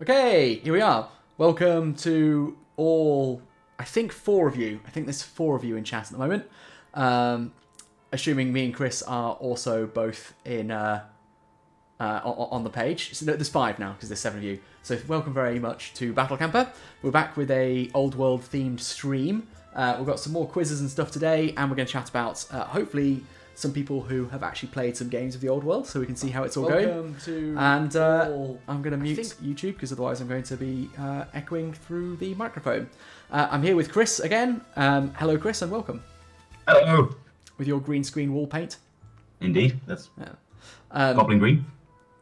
Okay, here we are. Welcome to all, I think 4 of you. I think there's 4 of you in chat at the moment. Assuming me and Chris are also both in on the page. So no, there's 5 now because there's 7 of you. So welcome very much to Battle Camper. We're back with a old world themed stream. We've got some more quizzes and stuff today, and we're going to chat about hopefully some people who have actually played some games of the old world, so we can see how it's all going. And I'm going to mute YouTube because otherwise I'm going to be echoing through the microphone. I'm here with Chris again. Hello, Chris, and welcome. Hello. With your green screen wall paint. Indeed, that's goblin green.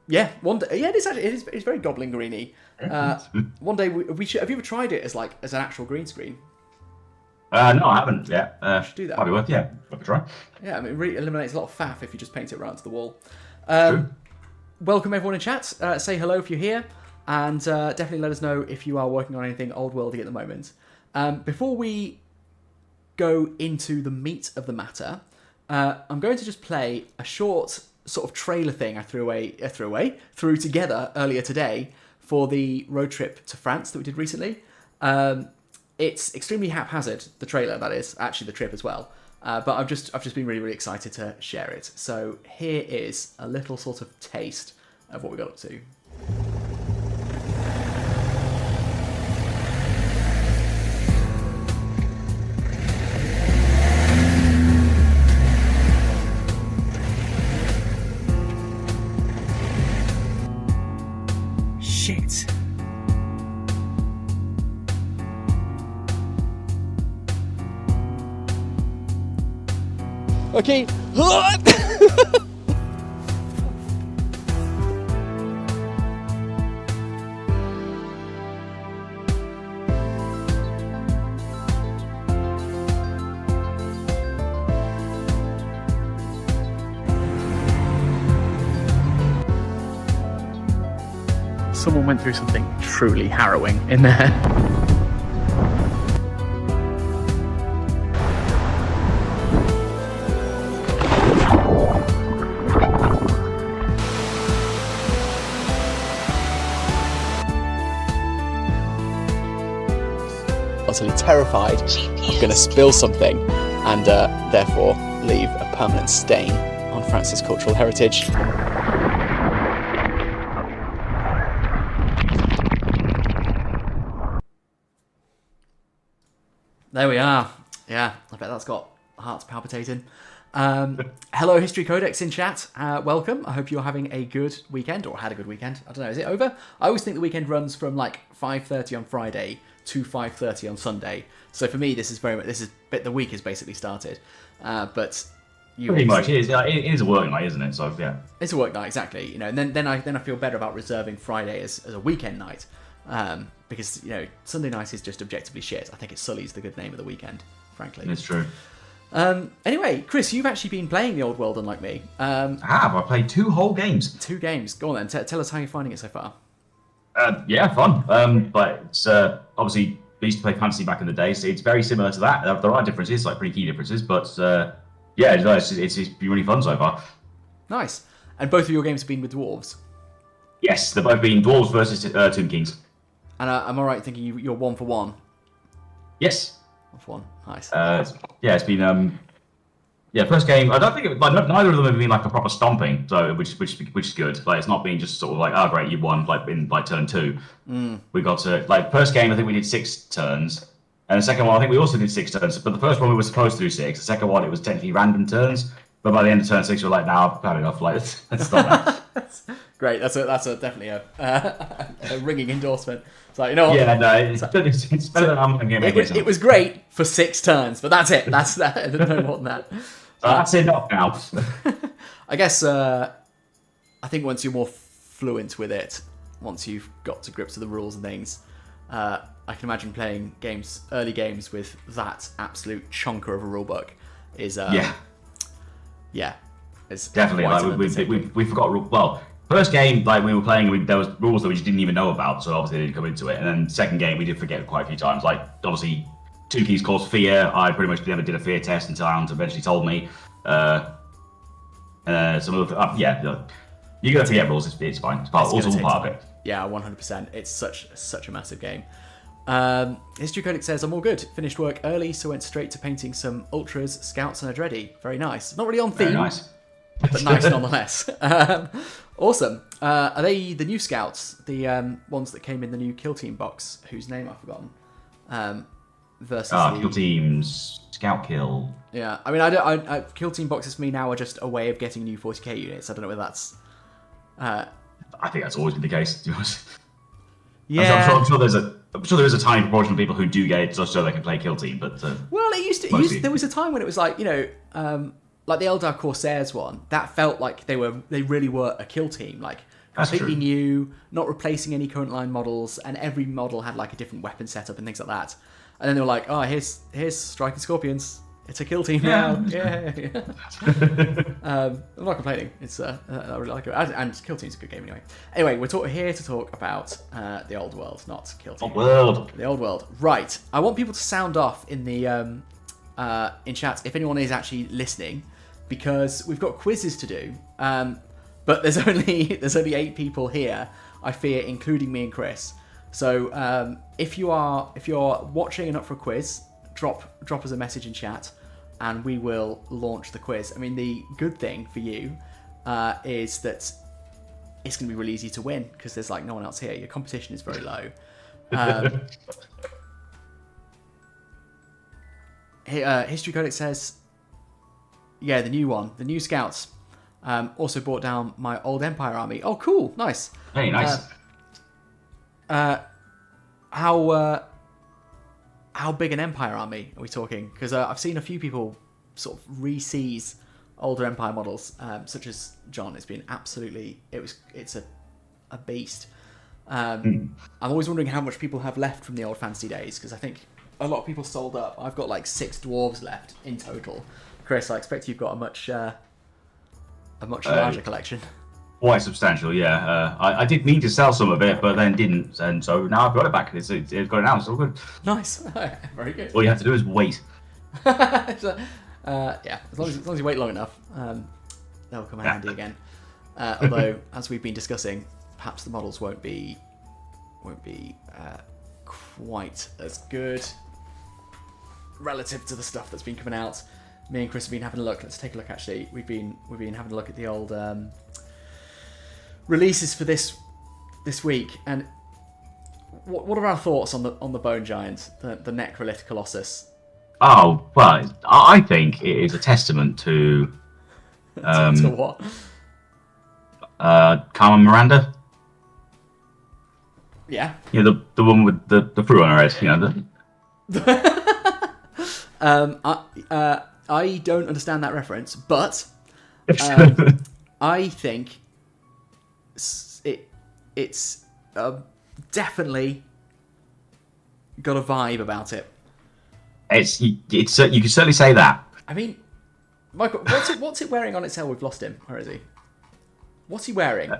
Yeah, one day, yeah, it is actually. It's very goblin greeny. One day we should. Have you ever tried it as an actual green screen? No, I haven't yet. Should do that. Might be worth worth a try. Yeah, I mean, it really eliminates a lot of faff if you just paint it right onto the wall. True. Welcome everyone in chat. Say hello if you're here, and definitely let us know if you are working on anything old worldy at the moment. Before we go into the meat of the matter, I'm going to just play a short sort of trailer thing I threw together earlier today for the road trip to France that we did recently. It's extremely haphazard, the trailer, that is, actually the trip as well. But I've just been really, really excited to share it. So here is a little sort of taste of what we got up to. Shit. Okay. Someone went through something truly harrowing in there. Utterly terrified I'm going to spill something and therefore leave a permanent stain on France's cultural heritage. There we are. Yeah, I bet that's got hearts palpitating. Hello, History Codex in chat. Welcome. I hope you're having a good weekend, or had a good weekend. I don't know, is it over? I always think the weekend runs from like 5:30 on Friday to 5:30 on Sunday. So for me, this is the week has basically started. But you pretty much it is a work night, isn't it? So yeah, it's a work night, exactly. You know, and then I feel better about reserving Friday as a weekend night. Because, you know, Sunday night is just objectively shit. I think it sullies the good name of the weekend, frankly. It's true. Anyway, Chris, you've actually been playing the old world, unlike me. I have. I played 2 whole games. 2 games. Go on then. Tell us how you're finding it so far. Yeah, fun. But it's obviously, we used to play Fantasy back in the day, so it's very similar to that. There are differences, like pretty key differences, but yeah, it's been really fun so far. Nice. And both of your games have been with dwarves? Yes, they've both been Dwarves versus Tomb Kings. And am I right in thinking you're 1 for 1? Yes. 1 for 1. Nice. Yeah, it's been first game. I don't think neither of them have been like a proper stomping, so which is good. Like it's not been just sort of like, oh great, you won like in like turn 2. We got to like first game. I think we did 6 turns, and the second one I think we also did 6 turns. But the first one we were supposed to do 6. The second one it was technically random turns. But by the end of turn 6, we're like, nah, I've had enough. Like let's stop that. Great. That's definitely a ringing endorsement. It's like, you know what? Yeah, no, it's better than I'm going to get. It was great for 6 turns, but that's it. That's that. No more than that. That's enough now. I guess I think once you're more fluent with it, once you've got to grips with the rules and things, I can imagine playing early games with that absolute chonker of a rulebook is yeah. It's definitely like we forgot. Well, first game like we were playing, there was rules that we just didn't even know about, so obviously they didn't come into it. And then second game we did forget quite a few times. Like obviously, 2 keys cause fear. I pretty much never did a fear test until Alan eventually told me. Some of the You got to get rules. It's fine. It's all part of it. Yeah, 100%. It's such a massive game. History Codic says, I'm all good. Finished work early, so went straight to painting some Ultras, Scouts, and Adretti. Very nice. Not really on theme, nice. but nice nonetheless. Awesome. Are they the new Scouts? The ones that came in the new Kill Team box, whose name I've forgotten. Versus Kill Teams, Scout Kill. Yeah, I mean, I Kill Team boxes for me now are just a way of getting new 40k units. I don't know whether that's... I think that's always been the case, to be honest. Yeah. I'm sure there is a tiny proportion of people who do get it just so they can play Kill Team, but well, there was a time when it was like, you know, like the Eldar Corsairs one, that felt like they really were a kill team, like completely new, not replacing any current line models, and every model had like a different weapon setup and things like that. And then they were like, oh, here's Striking Scorpions. It's a kill team now. Yeah. I'm not complaining. It's I really like it, and Kill Team's a good game anyway. Anyway, we're here to talk about the old world, not Kill Team. Old world. The old world. Right. I want people to sound off in the in chat if anyone is actually listening, because we've got quizzes to do. But there's only 8 people here, I fear, including me and Chris. So if you're watching and up for a quiz, drop us a message in chat, and we will launch the quiz. I mean, the good thing for you is that it's going to be really easy to win because there's like no one else here. Your competition is very low. History Codic says, yeah, the new one, the new Scouts. Also brought down my old Empire army. Oh, cool, nice. Hey, nice. How big an Empire army are we talking? Because I've seen a few people sort of re-seize older Empire models, such as John. It's been absolutely, it's a beast. I'm always wondering how much people have left from the old fantasy days, because I think a lot of people sold up. I've got like 6 dwarves left in total. Chris, I expect you've got a much larger collection. Quite substantial, yeah. I did mean to sell some of it, but then didn't, and so now I've got it back. It's got it now. It's all good. Nice, very good. All you have to do is wait. Yeah, as long as you wait long enough, they'll come in handy again. Although, as we've been discussing, perhaps the models won't be quite as good relative to the stuff that's been coming out. Me and Chris have been having a look. Let's take a look. Actually, we've been having a look at the old releases for this week. And what are our thoughts on the Bone Giant, the Necrolith Colossus? Oh well, I think it is a testament to to what? Carmen Miranda. Yeah. Yeah, the one with the fruit on her head. You know. I don't understand that reference, but I think it's definitely got a vibe about it. It's you can certainly say that. I mean, Michael, what's it wearing on its tail? We've lost him. Where is he? What's he wearing?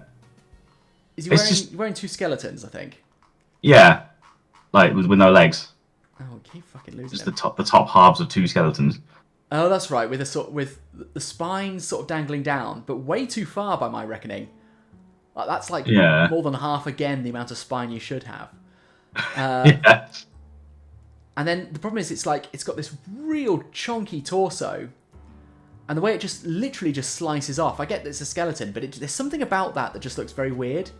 Is he wearing 2 skeletons? I think. Yeah, like with no legs. Oh, keep fucking losing Just him. the top halves of 2 skeletons. Oh, that's right. With the spines sort of dangling down, but way too far by my reckoning. Like, that's like more than half again the amount of spine you should have. Yeah. And then the problem is, it's got this real chunky torso, and the way it just literally just slices off. I get that it's a skeleton, but there's something about that just looks very weird.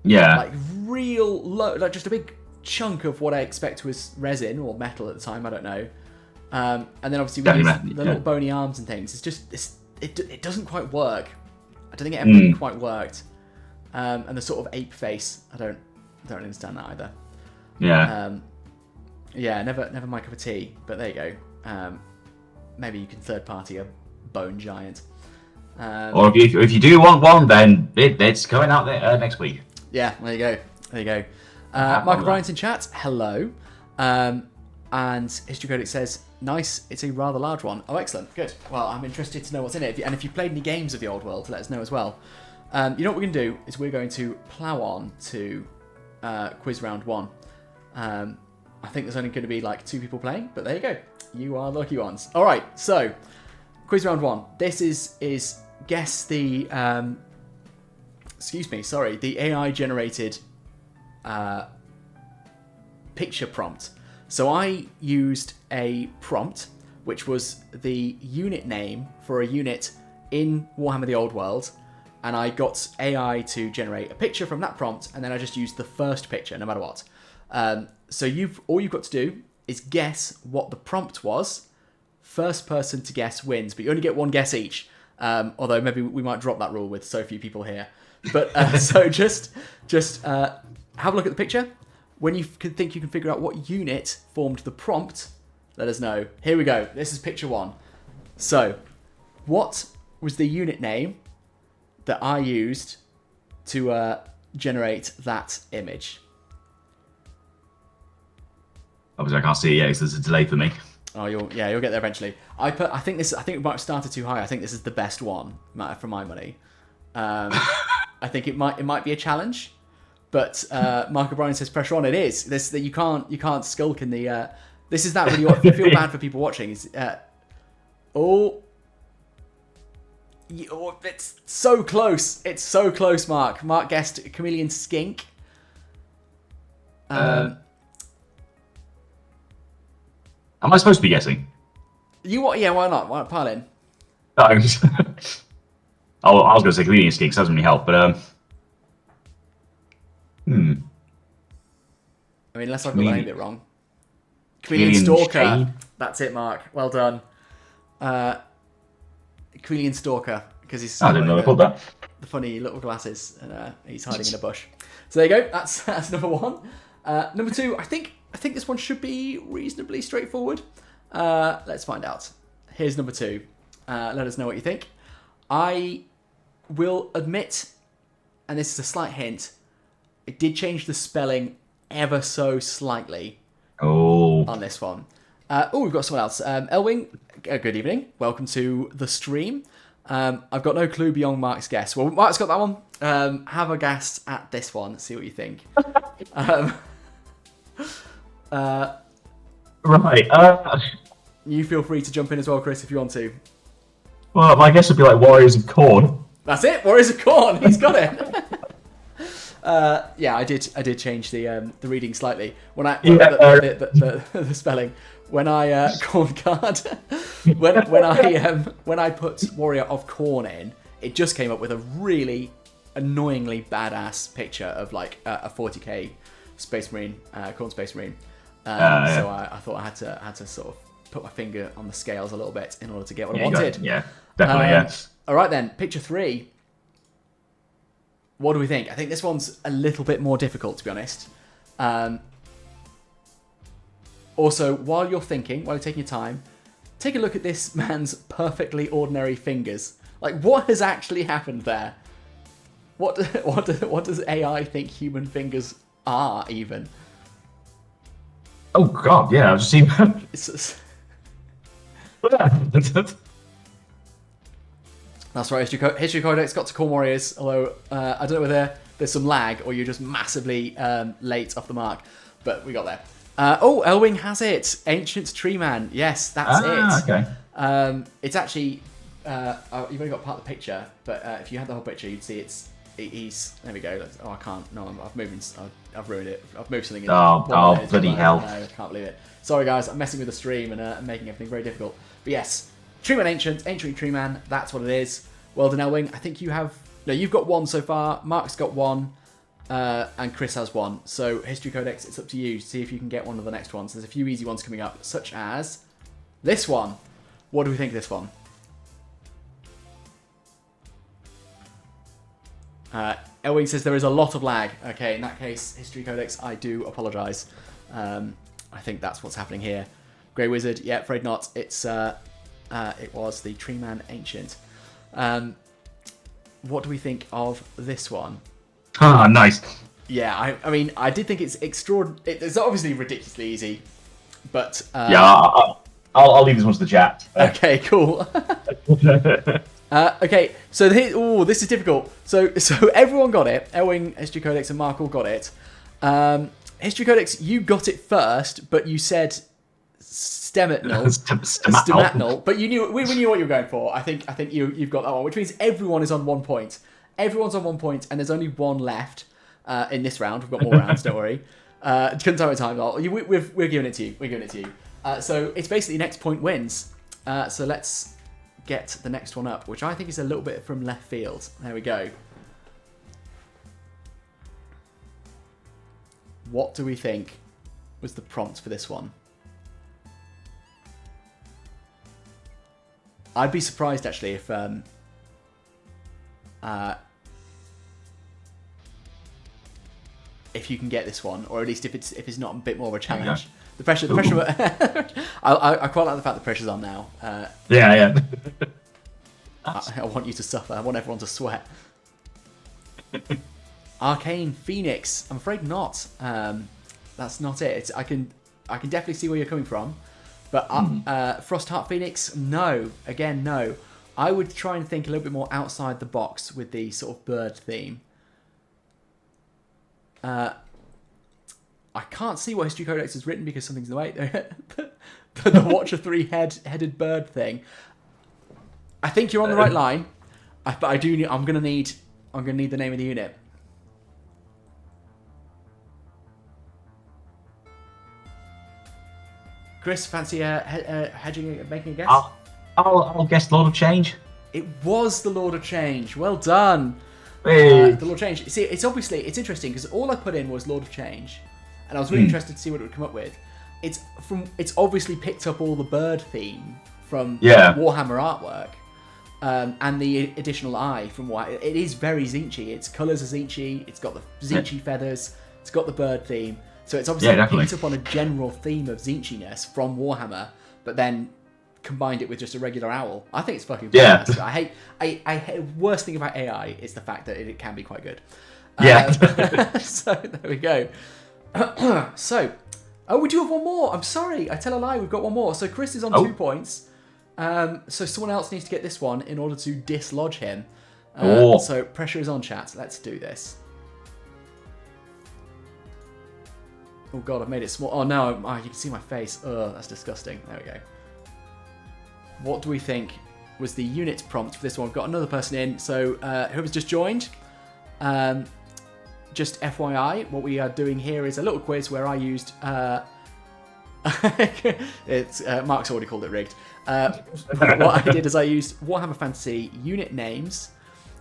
Yeah. Like real low, like just a big chunk of what I expect was resin or metal at the time. I don't know. And then obviously with the little bony arms and things, it doesn't quite work. I don't think it ever really quite worked. And the sort of ape face, I don't understand that either. Yeah. Yeah, never my cup of tea. But there you go. Maybe you can third party a Bone Giant. Or if you do want one, then it's going out there next week. Yeah, there you go. Michael Bryant in chat, hello. And History Codic says, nice, it's a rather large one. Oh, excellent, good. Well, I'm interested to know what's in it. And if you've played any games of the old world, let us know as well. You know what we're going to do is we're going to plough on to quiz round 1. I think there's only going to be like 2 people playing, but there you go. You are the lucky ones. All right, so quiz round 1. This is guess the the AI generated picture prompt. So I used a prompt which was the unit name for a unit in Warhammer the Old World, and I got AI to generate a picture from that prompt, and then I just used the first picture no matter what. So all you've got to do is guess what the prompt was. First person to guess wins, but you only get one guess each. Although maybe we might drop that rule with so few people here. But so just have a look at the picture. When you think you can figure out what unit formed the prompt, let us know. Here we go. This is picture 1. So, what was the unit name that I used to generate that image? Obviously, I can't see it yet, so there's a delay for me. Oh, you'll get there eventually. I think it might have started too high. I think this is the best one for my money. I think it might be a challenge, but Mark O'Brien says pressure on. It is this that you can't skulk in the. This is that when you feel bad for people watching. It's so close. It's so close, Mark. Mark guessed chameleon skink. Am I supposed to be guessing? Yeah, why not? Why not pile in? No, I was going to say chameleon skink, so that doesn't really help, but I mean, unless I've got the name bit wrong. Chameleon Stalker. Shade. That's it, Mark. Well done. Chameleon Stalker, because he's. I didn't know I called that. The funny little glasses, and he's hiding in a bush. So there you go. That's number 1. Number 2. I think this one should be reasonably straightforward. Let's find out. Here's number 2. Let us know what you think. I will admit, and this is a slight hint, it did change the spelling ever so slightly on this one. We've got someone else. Elwing, good evening. Welcome to the stream. I've got no clue beyond Mark's guess. Well, Mark's got that one. Have a guess at this one. See what you think. Right. You feel free to jump in as well, Chris, if you want to. Well, my guess would be like Warriors of Corn. That's it. Warriors of Corn. He's got it. Yeah, I did change the reading slightly when the spelling when I corn card when I put Warrior of Corn in, it just came up with a really annoyingly badass picture of like a 40k Space Marine, Corn Space Marine. So I thought I had to sort of put my finger on the scales a little bit in order to get what I wanted. Yeah, definitely. Yes. All right then, picture 3. What do we think? I think this one's a little bit more difficult, to be honest. Also, while you're taking your time, take a look at this man's perfectly ordinary fingers. Like, what has actually happened there? What does AI think human fingers are, even? Oh God, yeah, I've just seen. That's right, History Codex got to Corn Warriors, although I don't know whether there's some lag or you're just massively late off the mark, but we got there. Elwing has it. Ancient Tree Man. Yes, that's it. Okay. It's actually, you've only got part of the picture, but if you had the whole picture, you'd see he's, there we go. I can't, no, I've ruined it. I've moved something in. Oh, bloody hell. No, I can't believe it. Sorry guys, I'm messing with the stream and making everything very difficult. But yes, Treeman Ancient Tree Man, that's what it is. Well done, Elwing. I think you've got 1 so far, Mark's got 1, and Chris has 1. So, History Codex, it's up to you. See if you can get one of the next ones. There's a few easy ones coming up, such as this one. What do we think of this one? Elwing says there is a lot of lag. Okay, in that case, History Codex, I do apologise. I think that's what's happening here. Grey Wizard, yeah, afraid not. It was the Tree Man Ancient. What do we think of this one? Ah, nice. Yeah, I mean, I did think it's extraordinary. It's obviously ridiculously easy, but yeah, I'll leave this one to the chat. Okay, cool. Okay, so this is difficult. So everyone got it. Elwing, History Codex, and Mark all got it. History Codex, you got it first, but you said Stematnal, but we knew what you were going for. I think you've got that one, which means everyone is on 1 point. Everyone's on 1 point, and there's only one left in this round. We've got more rounds, don't worry. Couldn't tell me time. We're giving it to you. We're giving it to you. So it's basically next point wins. So let's get the next one up, which I think is a little bit from left field. There we go. What do we think was the prompt for this one? I'd be surprised actually if you can get this one, or at least if it's not a bit more of a challenge. Yeah. The pressure. I quite like the fact the pressure's on now. Yeah. I want you to suffer. I want everyone to sweat. Arcane Phoenix. I'm afraid not. That's not it. I can definitely see where you're coming from, but Frostheart Phoenix, no. Again, no. I would try and think a little bit more outside the box with the sort of bird theme. I can't see what History Codex has written because something's in the way. But the Watcher 3-headed bird thing. I think you're on the right line, but I'm gonna need the name of the unit. Chris, fancy hedging, making a guess? I'll guess Lord of Change. It was the Lord of Change. Well done. Hey. The Lord of Change. See, it's interesting because all I put in was Lord of Change, and I was really interested to see what it would come up with. It's obviously picked up all the bird theme from Warhammer artwork, and the additional eye from Warhammer. It is very Zinchi. Its colours are Zinchi. It's got the Zinchi feathers. It's got the bird theme. So it's obviously picked up on a general theme of Zinchiness from Warhammer, but then combined it with just a regular owl. I think it's fucking fantastic. I hate worst thing about AI is the fact that it can be quite good. So there we go. So, we do have one more. I'm sorry, I tell a lie. We've got one more. So Chris is on 2 points. So someone else needs to get this one in order to dislodge him. So pressure is on, chat. Let's do this. Oh god, I've made it small. Oh no, you can see my face. Ugh, that's disgusting. There we go. What do we think was the unit prompt for this one? We've got another person in. So whoever's just joined, just FYI, what we are doing here is a little quiz where I used... Mark's already called it rigged. What I did is I used Warhammer Fantasy unit names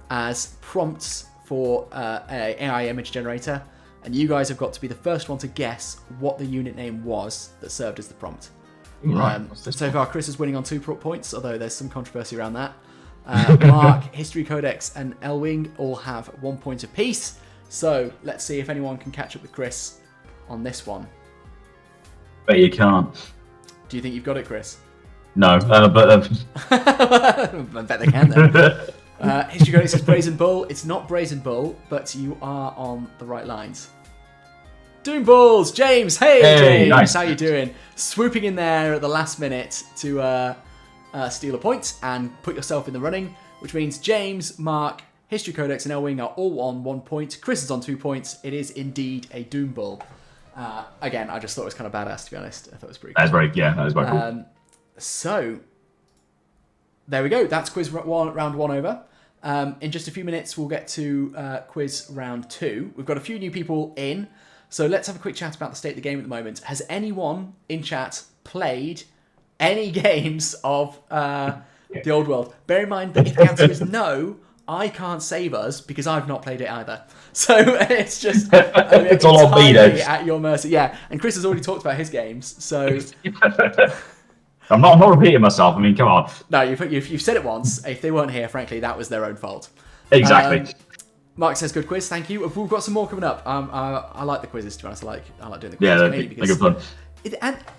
as prompts for an AI image generator. And you guys have got to be the first one to guess what the unit name was that served as the prompt. Right. So far, Chris is winning on 2 points, although there's some controversy around that. Mark, History Codex, and Elwing all have 1 point apiece. So let's see if anyone can catch up with Chris on this one. But you can't. Do you think you've got it, Chris? No, but... I bet they can then. History Codex says Brazen Bull. It's not Brazen Bull, but you are on the right lines. Doom Balls, James. Hey James, nice. How you doing? Swooping in there at the last minute to steal a point and put yourself in the running, which means James, Mark, History Codex, and Elwing are all on 1 point. Chris is on 2 points. It is indeed a Doom Bull. Again, I just thought it was kind of badass, to be honest. I thought it was pretty cool. That was very cool. So, there we go. That's quiz round 1 over. In just a few minutes, we'll get to quiz round 2. We've got a few new people in, so let's have a quick chat about the state of the game at the moment. Has anyone in chat played any games of the old world? Bear in mind that if the answer is no, I can't save us because I've not played it either. So it's just it's all on me then. At your mercy. Yeah, and Chris has already talked about his games, so I'm not repeating myself. I mean, come on. No, you've said it once. If they weren't here, frankly, that was their own fault. Exactly. Mark says, "Good quiz, thank you." We've got some more coming up. I like the quizzes, to be honest. I like doing the quizzes. Yeah, they're good fun.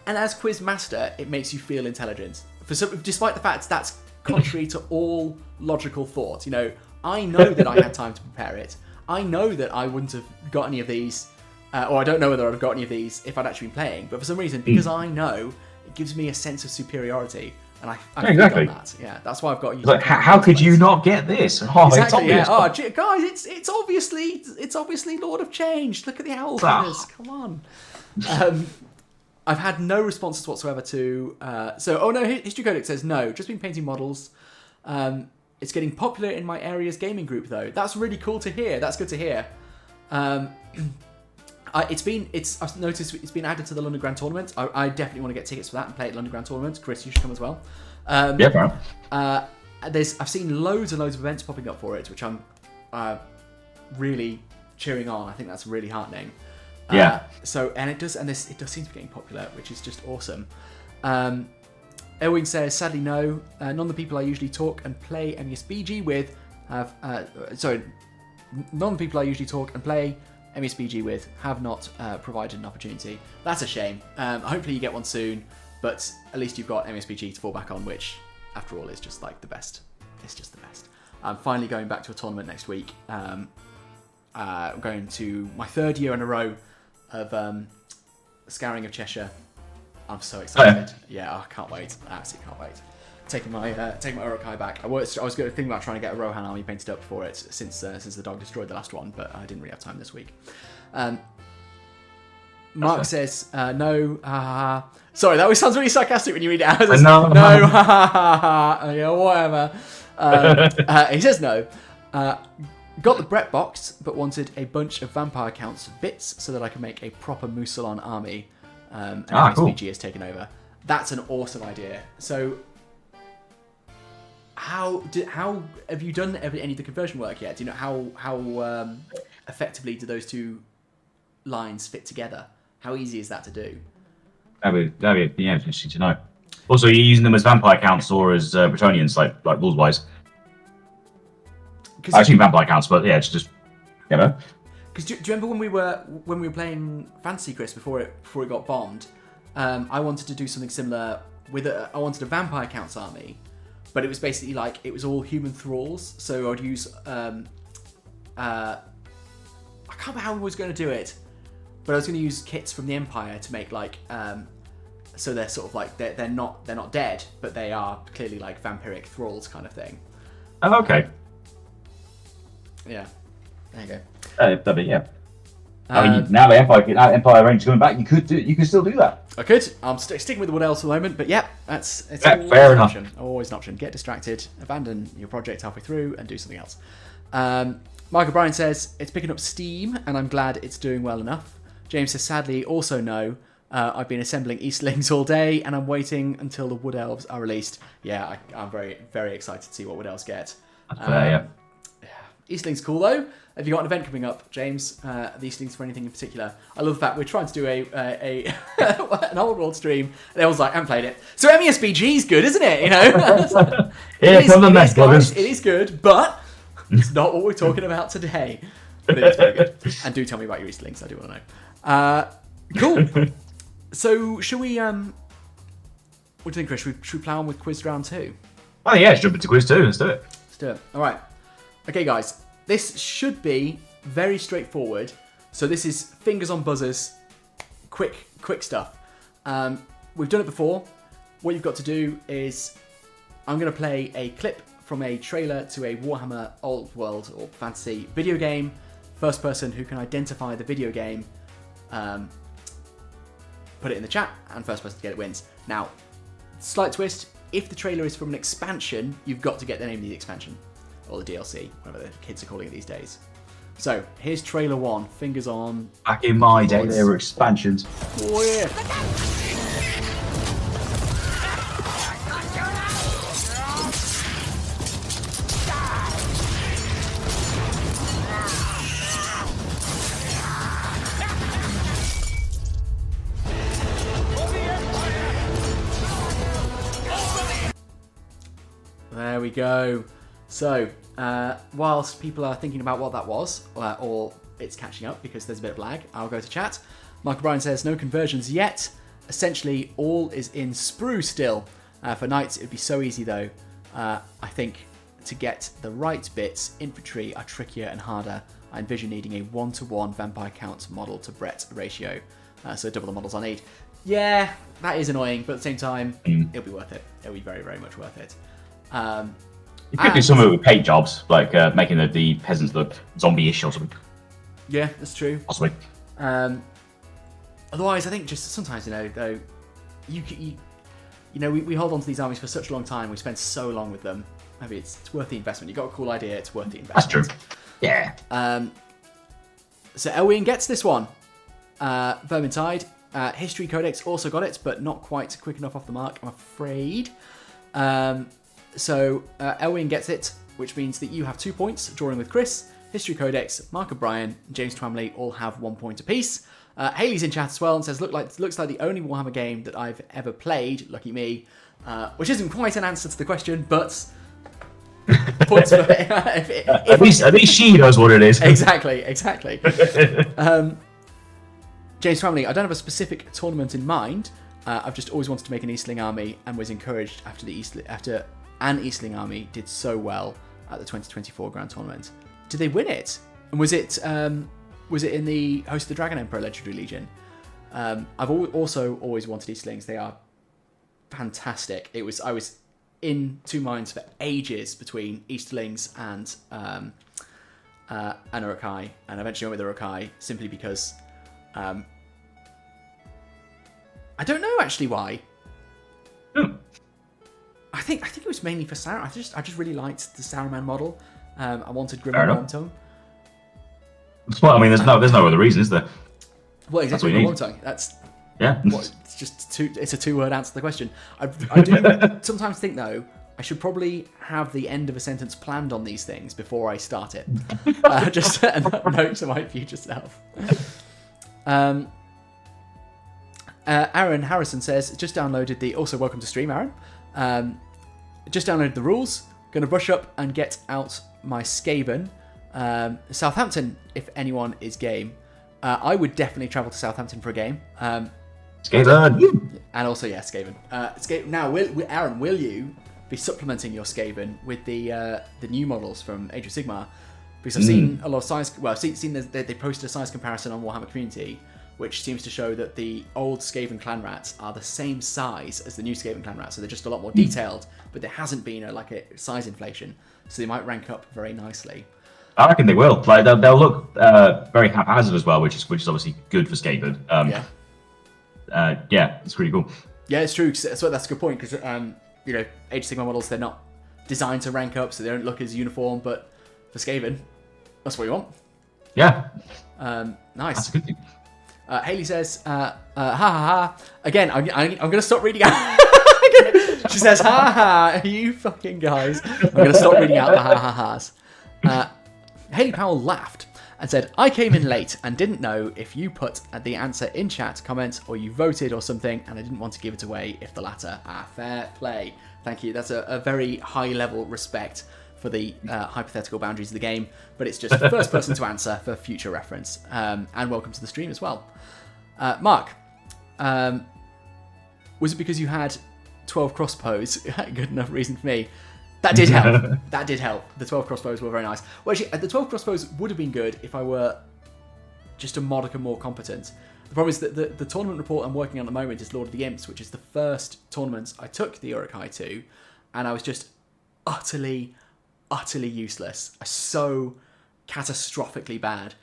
And as quiz master, it makes you feel intelligent. Despite the fact that's contrary to all logical thought. You know, I know that I had time to prepare it. I know that I wouldn't have got any of these, or I don't know whether I'd have got any of these if I'd actually been playing. But for some reason, because I know, it gives me a sense of superiority, and I exactly on that. Yeah, that's why I've got. Like, how could you not get this? Oh, exactly. It's obvious. Yeah. Oh, guys, it's obviously Lord of Change. Look at the owl feathers. Come on. I've had no responses whatsoever to. History Codex says no. Just been painting models. It's getting popular in my area's gaming group, though. That's really cool to hear. That's good to hear. I've noticed it's been added to the London Grand Tournament. I definitely want to get tickets for that and play at London Grand Tournament. Chris, you should come as well. Yeah, bro. I've seen loads and loads of events popping up for it, which I'm really cheering on. I think that's really heartening. Yeah. It does seem to be getting popular, which is just awesome. Elwing says, sadly no. None of the people I usually talk and play MESBG with have... none of the people I usually talk and play MESBG with have not provided an opportunity. That's a shame. Hopefully you get one soon, but at least you've got MESBG to fall back on, which, after all, is just like the best. It's just the best. I'm finally going back to a tournament next week. I'm going to my 3rd year in a row of Scouring of Cheshire. I'm so excited. Yeah, I can't wait. I absolutely can't wait. Taking my Urukai back. I was going to think about trying to get a Rohan army painted up for it since the dog destroyed the last one, but I didn't really have time this week. Mark says no. Sorry, that always sounds really sarcastic when you read it out. No. No. Yeah, whatever. He says no. Got the Brett box, but wanted a bunch of vampire counts bits so that I can make a proper Musalon army. And MSBG cool. has taken over. That's an awesome idea. So, how have you done any of the conversion work yet? Do you know how effectively do those two lines fit together? How easy is that to do? That'd be interesting to know. Also, are you using them as vampire counts or as Bretonians, like rules wise? I assume vampire counts, but yeah, it's just Because do you remember when we were playing Fantasy, Chris, before it got bombed? I wanted to do something similar with I wanted a vampire counts army, but it was basically like it was all human thralls. So I'd use I can't remember how I was going to do it, but I was going to use kits from the Empire to make like so they're sort of like they're not dead, but they are clearly like vampiric thralls kind of thing. Oh, okay. Yeah, there you go. That'd be, yeah. I mean, now the Empire range is coming back. You could still do that. I could. I'm sticking with the Wood Elves for the moment, but yeah, it's yeah, fair enough. Always an option. Get distracted, abandon your project halfway through, and do something else. Mark O'Brien says it's picking up steam, and I'm glad it's doing well enough. James says sadly also no. I've been assembling Eastlings all day, and I'm waiting until the Wood Elves are released. Yeah, I'm very, very excited to see what Wood Elves get. Yeah. Eastlings cool though. Have you got an event coming up, James? The Eastlings for anything in particular? I love the fact we're trying to do an old world stream, and everyone's like, I haven't played it. So MESBG is good, isn't it? You know, it is good, but it's not what we're talking about today. But it is very good. And do tell me about your Eastlings. I do want to know. Cool. So should we? What do you think, Chris? Should we plow on with quiz round 2? Oh yeah, jump into quiz 2. Let's do it. Let's do it. All right. Okay, guys. This should be very straightforward. So this is fingers on buzzers, quick stuff. We've done it before. What you've got to do is I'm going to play a clip from a trailer to a Warhammer Old World or Fantasy video game. First person who can identify the video game, put it in the chat, and first person to get it wins. Now, slight twist, if the trailer is from an expansion, you've got to get the name of the expansion. Or the DLC, whatever the kids are calling it these days. So, here's trailer 1. Fingers on. Back in my day, there were expansions. Oh, yeah. There we go. So, whilst people are thinking about what that was, or it's catching up because there's a bit of lag, I'll go to chat. Mark O'Brien says, no conversions yet. Essentially, all is in sprue still. For knights, it'd be so easy though. I think to get the right bits, infantry are trickier and harder. I envision needing a 1-to-1 vampire count model to Brett ratio. So double the models I need. Yeah, that is annoying, but at the same time, it'll be worth it. It'll be very, very much worth it. You could do something with paint jobs, like making the peasants look zombie-ish or something. Yeah, that's true. Possibly. Otherwise, I think just sometimes, though, we hold on to these armies for such a long time. We spend so long with them. maybe it's worth the investment. You got a cool idea, it's worth the That's investment. true. Yeah. So Elwyn gets this one. Vermintide. History Codex also got it, but not quite quick enough off the mark, I'm afraid. So Elwyn gets it, which means that you have 2 points, drawing with Chris. History Codex, Mark O'Brien, and James Twamley all have 1 point apiece. Haley's in chat as well and says, looks like the only Warhammer game that I've ever played, lucky me, which isn't quite an answer to the question, but points for at least she knows what it is. Exactly. James Twamley, I don't have a specific tournament in mind. I've just always wanted to make an Eastling army and was encouraged after an Eastling army did so well at the 2024 Grand Tournament. Did they win it? And was it in the Host of the Dragon Emperor Legendary Legion? I've also always wanted Eastlings. They are fantastic. I was in two minds for ages between Easterlings and Uruk-hai, and eventually went with Uruk-hai simply because I don't know actually why. I think it was mainly for Saruman. I just really liked the Saruman model. I wanted Grim and Wormtongue. Well, I mean, there's no other reason, is there? Well, exactly. Grim and Wormtongue. That's it's just it's a 2-word answer to the question. I do sometimes think though I should probably have the end of a sentence planned on these things before I start it. Just a note to my future self. Aaron Harrison says, just downloaded the... Also, welcome to stream, Aaron. Just downloaded the rules. Going to brush up and get out my Skaven. Southampton, if anyone is game. I would definitely travel to Southampton for a game. Skaven! And also, yeah, Skaven. Now, Aaron, will you be supplementing your Skaven with the new models from Age of Sigmar? Because I've seen a lot of size... Well, I've seen they posted a size comparison on Warhammer Community, which seems to show that the old Skaven clan rats are the same size as the new Skaven clan rats, so they're just a lot more detailed, but there hasn't been a size inflation, so they might rank up very nicely. I reckon they will. Like they'll look very haphazard as well, which is obviously good for Skaven. Yeah, it's pretty cool. Yeah, it's true. So that's a good point because Age of Sigmar models, they're not designed to rank up, so they don't look as uniform. But for Skaven, that's what you want. Yeah. Nice. That's a good thing. Haley says, ha ha ha. Again, I'm going to stop reading out. She says, ha ha, you fucking guys. I'm going to stop reading out the ha ha ha's. Haley Powell laughed and said, I came in late and didn't know if you put the answer in chat comments or you voted or something, and I didn't want to give it away if the latter. Fair play. Thank you. That's a very high level respect for the hypothetical boundaries of the game, but it's just the first person to answer for future reference. And welcome to the stream as well. Mark, was it because you had 12 crossbows? Good enough reason for me. That did help. That did help. The 12 crossbows were very nice. Well, actually, the 12 crossbows would have been good if I were just a modicum more competent. The problem is that the tournament report I'm working on at the moment is Lord of the Imps, which is the first tournament I took the Uruk-hai to, and I was just utterly useless. So catastrophically bad.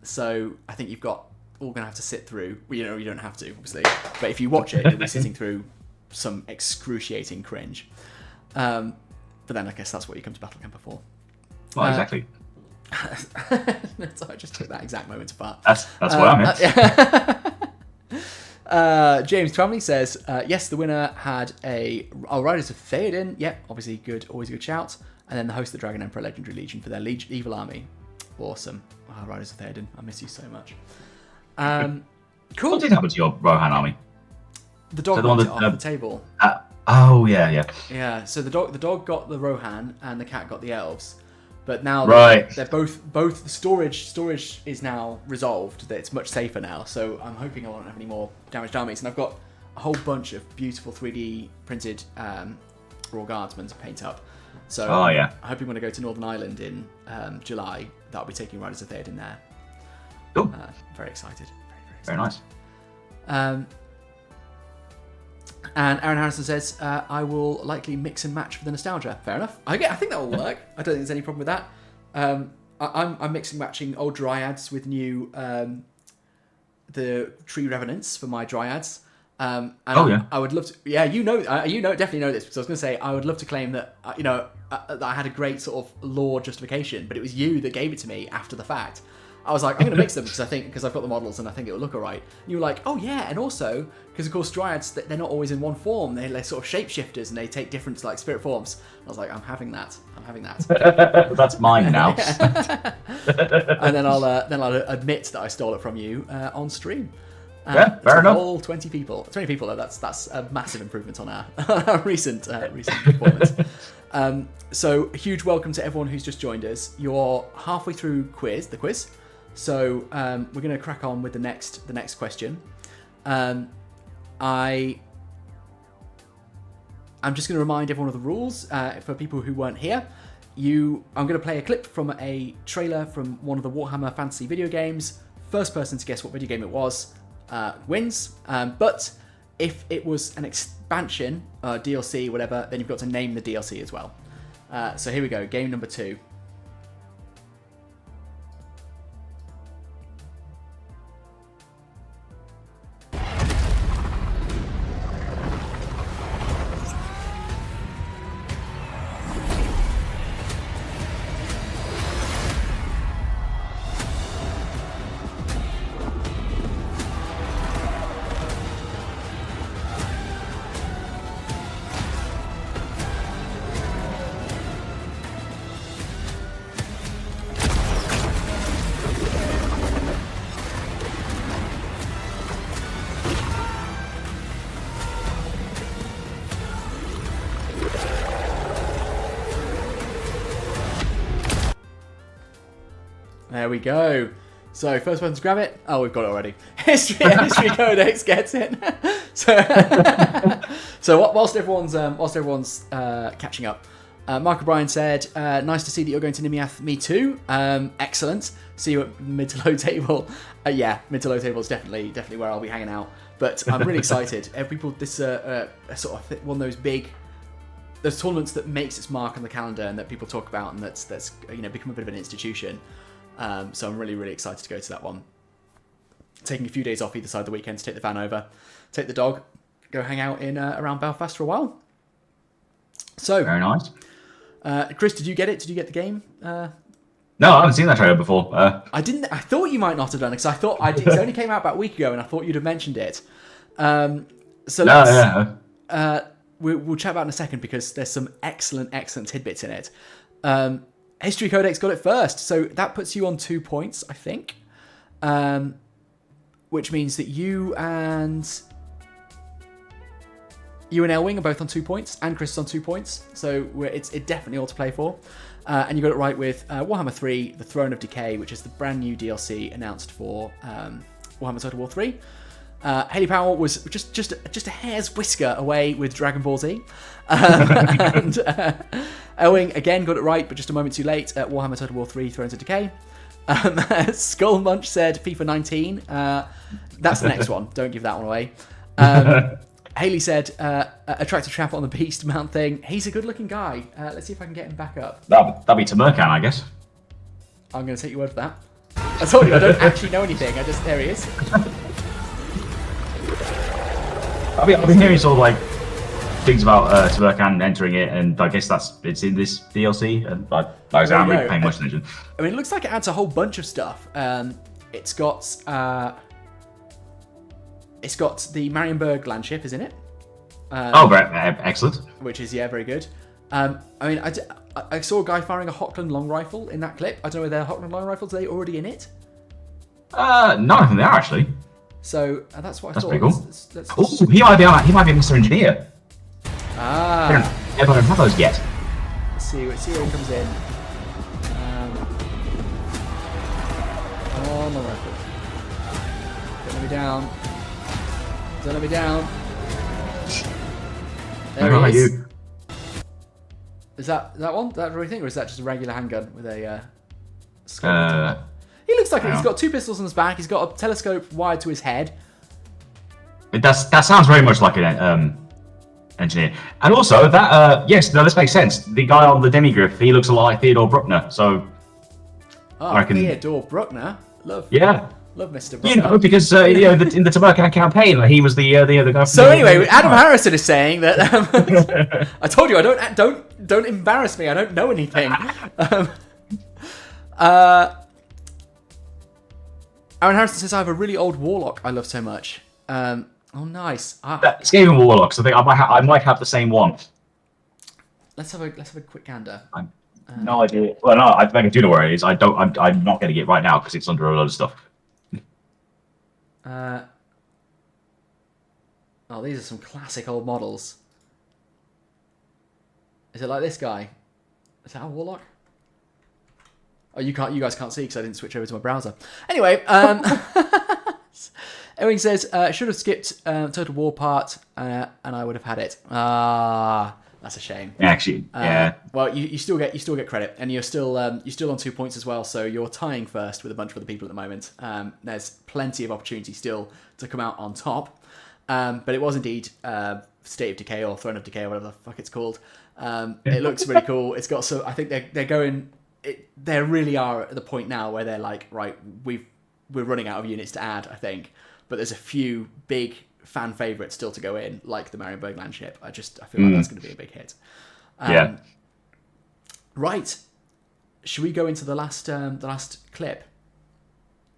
So I think you've got all going to have to sit through. You don't have to, obviously. But if you watch it, you'll be sitting through some excruciating cringe. But then I guess that's what you come to Battle Camper for. Well, exactly. So I just took that exact moment apart. That's what I meant. James Twamley says, yes, the winner had Riders of Theoden. Yep, obviously good, always a good shout. And then the Host of the Dragon Emperor Legendary Legion for their Evil Army. Awesome. Riders of Theoden. I miss you so much. Cool. What did happen to your Rohan army? The dog knocked it off the table. Oh, yeah. Yeah, so the dog got the Rohan and the cat got the elves. But now they're both the storage is now resolved, that it's much safer now, so I'm hoping I won't have any more damaged armies. And I've got a whole bunch of beautiful 3D printed Raw Guardsmen to paint up. So I'm hoping when I go to Northern Ireland in July, that I'll be taking Riders of Theoden there. Cool. Very excited. Very nice. And Aaron Harrison says, I will likely mix and match for the nostalgia. Fair enough. I think that will work. I don't think there's any problem with that. I'm mixing matching old Dryads with new the Tree Revenants for my Dryads. I would love to. Yeah, definitely know this, because I was going to say I would love to claim that that I had a great sort of lore justification, but it was you that gave it to me after the fact. I was like, I'm going to mix them because I've got the models and I think it will look alright. And you were like, oh yeah, and also because of course dryads, they're not always in one form. They're sort of shapeshifters and they take different like spirit forms. I was like, I'm having that. That's mine now. And then I'll admit that I stole it from you on stream. Yeah, fair enough. All 20 people. 20 people though. That's a massive improvement on our recent performance. So a huge welcome to everyone who's just joined us. You're halfway through the quiz. So we're going to crack on with the next question. I'm just going to remind everyone of the rules for people who weren't here. I'm going to play a clip from a trailer from one of the Warhammer Fantasy video games. First person to guess what video game it was wins. But if it was an expansion, DLC, whatever, then you've got to name the DLC as well. So here we go. Game number 2. There we go. So first person to grab it. Oh, we've got it already. History Codex gets it. So whilst everyone's catching up, Mark O'Brien said, "Nice to see that you're going to Nimiath. Me too. Excellent. See you at mid to low table. Yeah, mid to low table is definitely where I'll be hanging out. But I'm really excited. People, this is sort of one of those big." Those tournaments that makes its mark on the calendar and that people talk about and that's become a bit of an institution. So I'm really, really excited to go to that one. Taking a few days off either side of the weekend to take the van over, take the dog, go hang out in around Belfast for a while. So very nice. Chris, did you get it? Did you get the game? No, I haven't seen that trailer before. I didn't. I thought you might not have done it because I thought it only came out about a week ago, and I thought you'd have mentioned it. So we'll chat about it in a second because there's some excellent tidbits in it. History Codex got it first, so that puts you on 2 points, I think. Which means that you and Elwing are both on 2 points, and Chris is on 2 points. So it's definitely all to play for. And you got it right with Warhammer 3: The Throne of Decay, which is the brand new DLC announced for Warhammer Total War 3. Haley Powell was just a hair's whisker away with Dragon Ball Z. And Elwing again got it right, but just a moment too late at Warhammer Total War 3 Thrones of Decay. Skull Munch said FIFA 19. That's the next one. Don't give that one away. Haley said attractive chap on the beast mount thing. He's a good looking guy. Let's see if I can get him back up. That'll be Tamerkan, I guess. I'm going to take your word for that. I told you I don't actually know anything. There he is. I've been hearing sort of like things about Tamerkan entering it, and I guess it's in this DLC. And I'm really paying much attention. I mean, it looks like it adds a whole bunch of stuff. It's got the Marienburg landship is in it. Excellent. Which is very good. I mean, I saw a guy firing a Hochland long rifle in that clip. I don't know whether they're Hochland long rifles. Are they already in it? No, I think they are actually. So that's what I thought. Pretty cool. He might be a Mr. Engineer. Everyone don't have those yet. Let's see where he comes in. Oh, my rifle. Don't let me down. Don't let me down. There he is. Is that one? That really thing, or is that just a regular handgun with a skull? He looks like he's got 2 pistols on his back. He's got a telescope wired to his head. That sounds very much like an engineer. And also that this makes sense. The guy on the demigriff, he looks a lot like Theodore Bruckner. So I reckon Theodore Bruckner, love. Yeah. Love Mr. You Brock. know, because in the Tamerlan campaign, he was the guy. So anyway, Adam Harrison is saying that I told you I don't embarrass me. I don't know anything. Aaron Harrison says I have a really old warlock I love so much. Oh, nice. Skaven warlocks. I think I might have the same one. Let's have a quick gander. No idea. Well, no, I do know where it is. I'm not getting it right now because it's under a lot of stuff. Oh, these are some classic old models. Is it like this guy? Is that a warlock? Oh, you guys can't see because I didn't switch over to my browser. Anyway, Ewing says should have skipped Total War part, and I would have had it. That's a shame. Actually, yeah. Well, you still get credit, and you're still on 2 points as well. So you're tying first with a bunch of other people at the moment. There's plenty of opportunity still to come out on top. But it was indeed State of Decay or Throne of Decay or whatever the fuck it's called. It looks really cool. It's got so I think they're going. They really are at the point now where they're like, right, we're running out of units to add. I think, but there's a few big fan favourites still to go in, like the Marienburg Landship. I feel like that's going to be a big hit. Yeah. Right. Should we go into the last clip?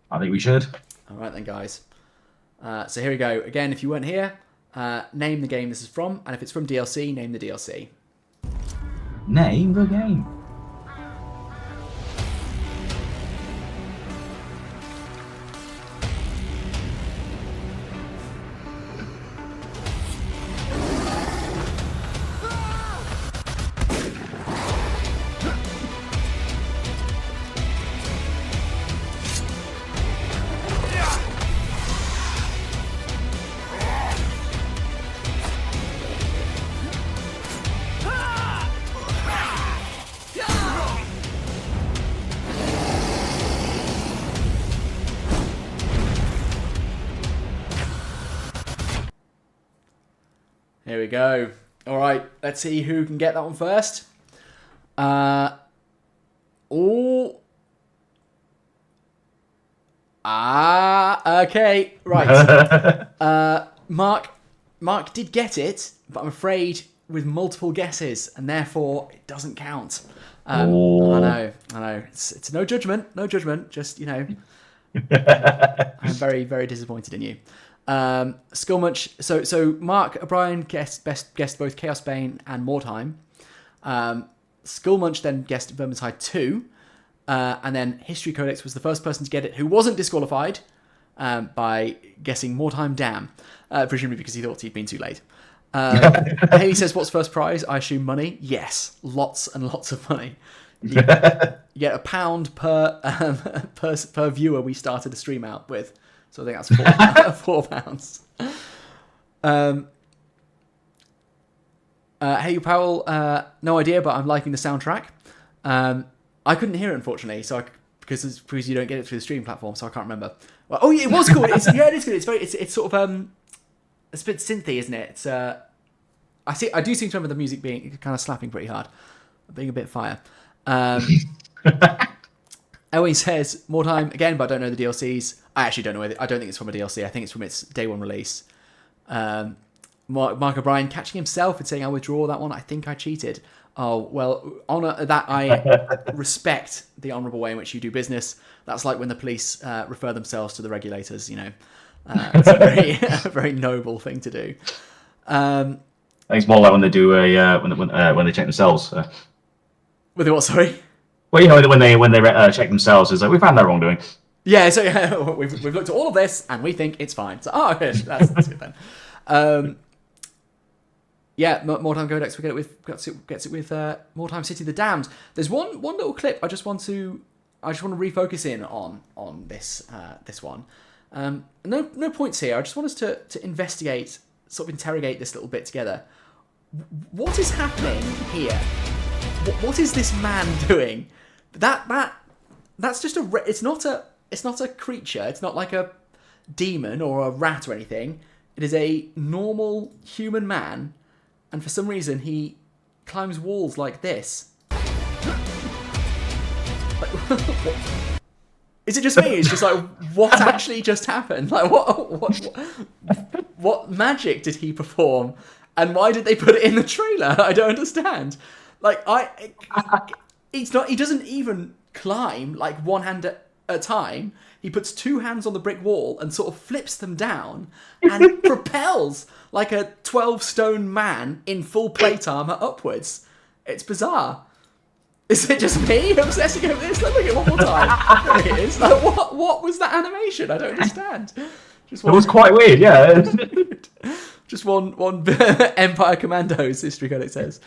I think we should. All right then, guys. So here we go. Again, if you weren't here, name the game this is from, and if it's from DLC, name the DLC. Name the game. Here we go. All right, let's see who can get that one first. Okay, right. Mark did get it, but I'm afraid with multiple guesses, and therefore it doesn't count. I know. It's no judgment, just, I'm very, very disappointed in you. Skullmunch. So Mark O'Brien guessed both Chaos Bane and Mordheim. Skullmunch then guessed Vermintide 2. And then History Codex was the first person to get it who wasn't disqualified by guessing Mordheim Dam, presumably because he thought he'd been too late. Haley says, what's first prize? I assume money. Yes, lots and lots of money. You get £1 per viewer we started the stream out with. So I think that's £4. Hey Powell, no idea, but I'm liking the soundtrack. I couldn't hear it unfortunately, because you don't get it through the stream platform, so I can't remember. Well, oh yeah, it was cool. It is good. It's sort of it's a bit synthy, isn't it? It's I do seem to remember the music being kind of slapping pretty hard, being a bit fire. Owen says Mordheim again, but I don't know the DLCs. I actually don't know I don't think it's from a DLC. I think it's from its day one release. Mark O'Brien catching himself and saying I withdraw that one. I think I cheated. Oh well, honor that. I respect the honourable way in which you do business. That's like when the police refer themselves to the regulators. It's a very noble thing to do. I think it's more like when they do when they check themselves. With what? Sorry. Well, when they check themselves, it's like we found no wrongdoing. Yeah, so we've looked at all of this and we think it's fine. So good, that's good then. Yeah, Mordheim Codex. We gets it with Mordheim City the Damned. There's one little clip I just want to refocus in on this one. No points here. I just want us to investigate, sort of interrogate this little bit together. What is happening here? What is this man doing? That's just it's not a creature. It's not like a demon or a rat or anything. It is a normal human man, and for some reason he climbs walls like this. Is it just me? It's just like, what actually just happened? Like, what magic did he perform? And why did they put it in the trailer? I don't understand. Like, it's not. He doesn't even climb like one hand at a time. He puts two hands on the brick wall and sort of flips them down and propels like a 12-stone man in full plate armor upwards. It's bizarre. Is it just me obsessing over this? Let me look at it one more time. There it is. Like, what was that animation? I don't understand. It was quite weird, yeah. Just one Empire Commandos, History Codec says.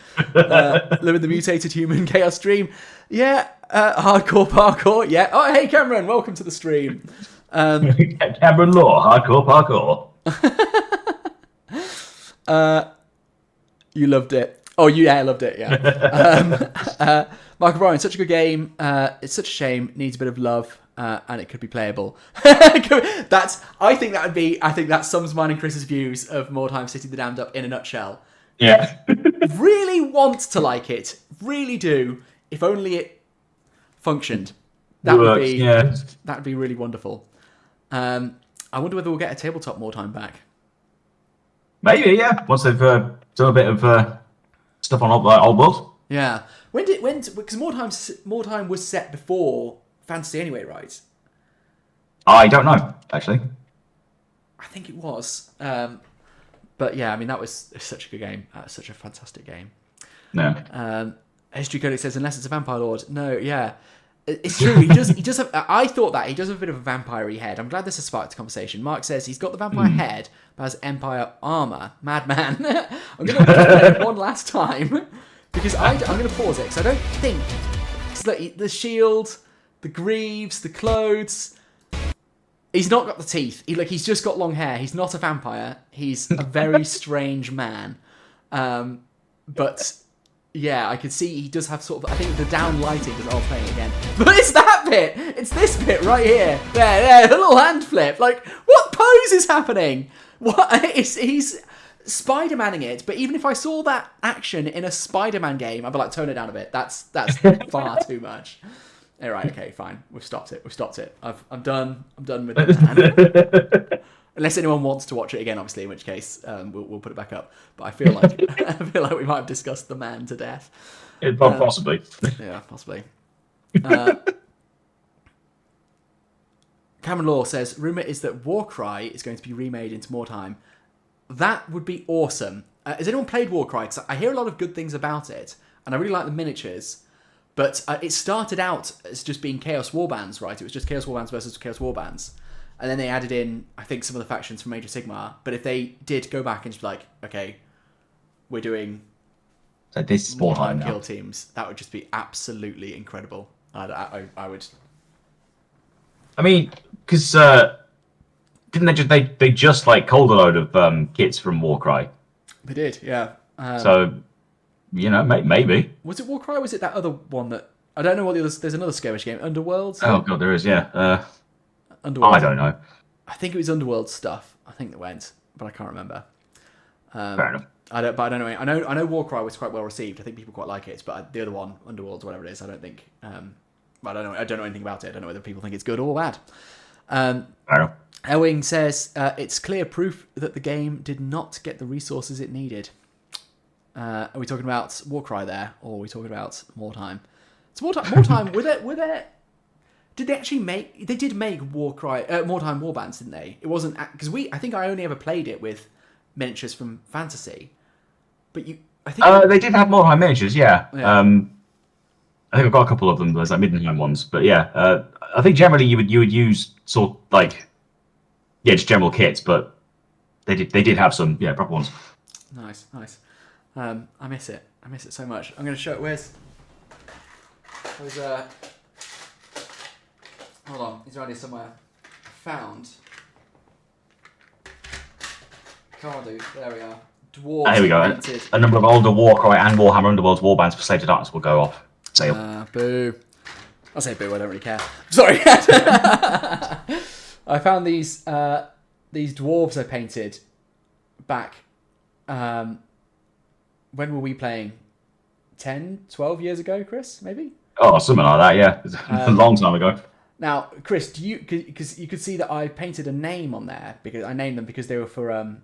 Living the mutated human chaos dream. Yeah, hardcore parkour. Yeah. Oh, hey, Cameron, welcome to the stream. Cameron Law, hardcore parkour. You loved it. Oh, yeah, I loved it, yeah. Michael Bryan, such a good game. It's such a shame. Needs a bit of love. And it could be playable. I think that sums mine and Chris's views of Mordheim City the Damned Up in a nutshell. Yeah. Really want to like it. Really do. If only it functioned. That would be really wonderful. I wonder whether we'll get a tabletop Mordheim back. Maybe, yeah. Once they've done a bit of stuff on Old World. Yeah. Because Mordheim was set before Fantasy anyway, right? I don't know, actually. I think it was. But yeah, I mean, that was such a good game. Such a fantastic game. No. History Codec says, unless it's a vampire lord. No, yeah. It's true. He does have... I thought that. He does have a bit of a vampire-y head. I'm glad this has sparked the conversation. Mark says he's got the vampire head, but has Empire armor. Madman. I'm going to play it one last time. Because I'm going to pause it, because I don't think... Like, the shield... The greaves, the clothes. He's not got the teeth. He's just got long hair. He's not a vampire. He's a very strange man. But yeah, I could see he does have sort of. I think the down lighting is all playing again. But it's that bit. It's this bit right here. There, the little hand flip. Like, what pose is happening? He's Spider-Manning it. But even if I saw that action in a Spider-Man game, I'd be like, tone it down a bit. That's far too much. All right, okay, fine. We've stopped it. I'm done with it. Unless anyone wants to watch it again, obviously, in which case we'll put it back up. But I feel like we might have discussed the man to death. Possibly. Yeah, possibly. Cameron Law says, rumor is that Warcry is going to be remade into Mordheim. That would be awesome. Has anyone played Warcry? 'Cause I hear a lot of good things about it, and I really like the miniatures. But it started out as just being Chaos Warbands, right? It was just Chaos Warbands versus Chaos Warbands. And then they added in, I think, some of the factions from Age of Sigmar. But if they did go back and just be like, okay, we're doing this is Mordheim kill teams, that would just be absolutely incredible. I would... I mean, because didn't they just like culled a load of kits from Warcry? They did, yeah. So... You know, maybe. Was it Warcry or was it that other one that... I don't know what the other... There's another skirmish game. Underworld? Oh, God, there is, yeah. Underworld. I don't know. I think it was Underworld stuff. I think that went, but I can't remember. Fair enough. I don't know. I know Warcry was quite well received. I think people quite like it, but the other one, Underworld, whatever it is, I don't think... I don't know anything about it. I don't know whether people think it's good or bad. Fair enough. Ewing says, it's clear proof that the game did not get the resources it needed. Are we talking about Warcry there, or are we talking about Mordheim? So Mordheim, were there? Did they actually make? They did make Warcry, Mordheim Warbands, didn't they? It wasn't because I think I only ever played it with miniatures from Fantasy, but I think they did have Mordheim miniatures, yeah. I think I've got a couple of them. There's like Middenheim ones, but yeah, I think generally you would use sort of like just general kits, but they did have some proper ones. Nice. I miss it. I miss it so much. I'm going to show it. Where's hold on. He's around here somewhere. Found. Cardu. There we are. Dwarves. Here we go. Painted. A number of older Warcry and Warhammer Underworld's warbands for Slave to Darkness will go off sale. Boo. I'll say boo. I don't really care. Sorry. I found these dwarves I painted back. When were we playing? 10, 12 years ago, Chris, maybe? Oh, something like that, yeah. A long time ago. Now, Chris, do you because you could see that I painted a name on there because I named them because they were for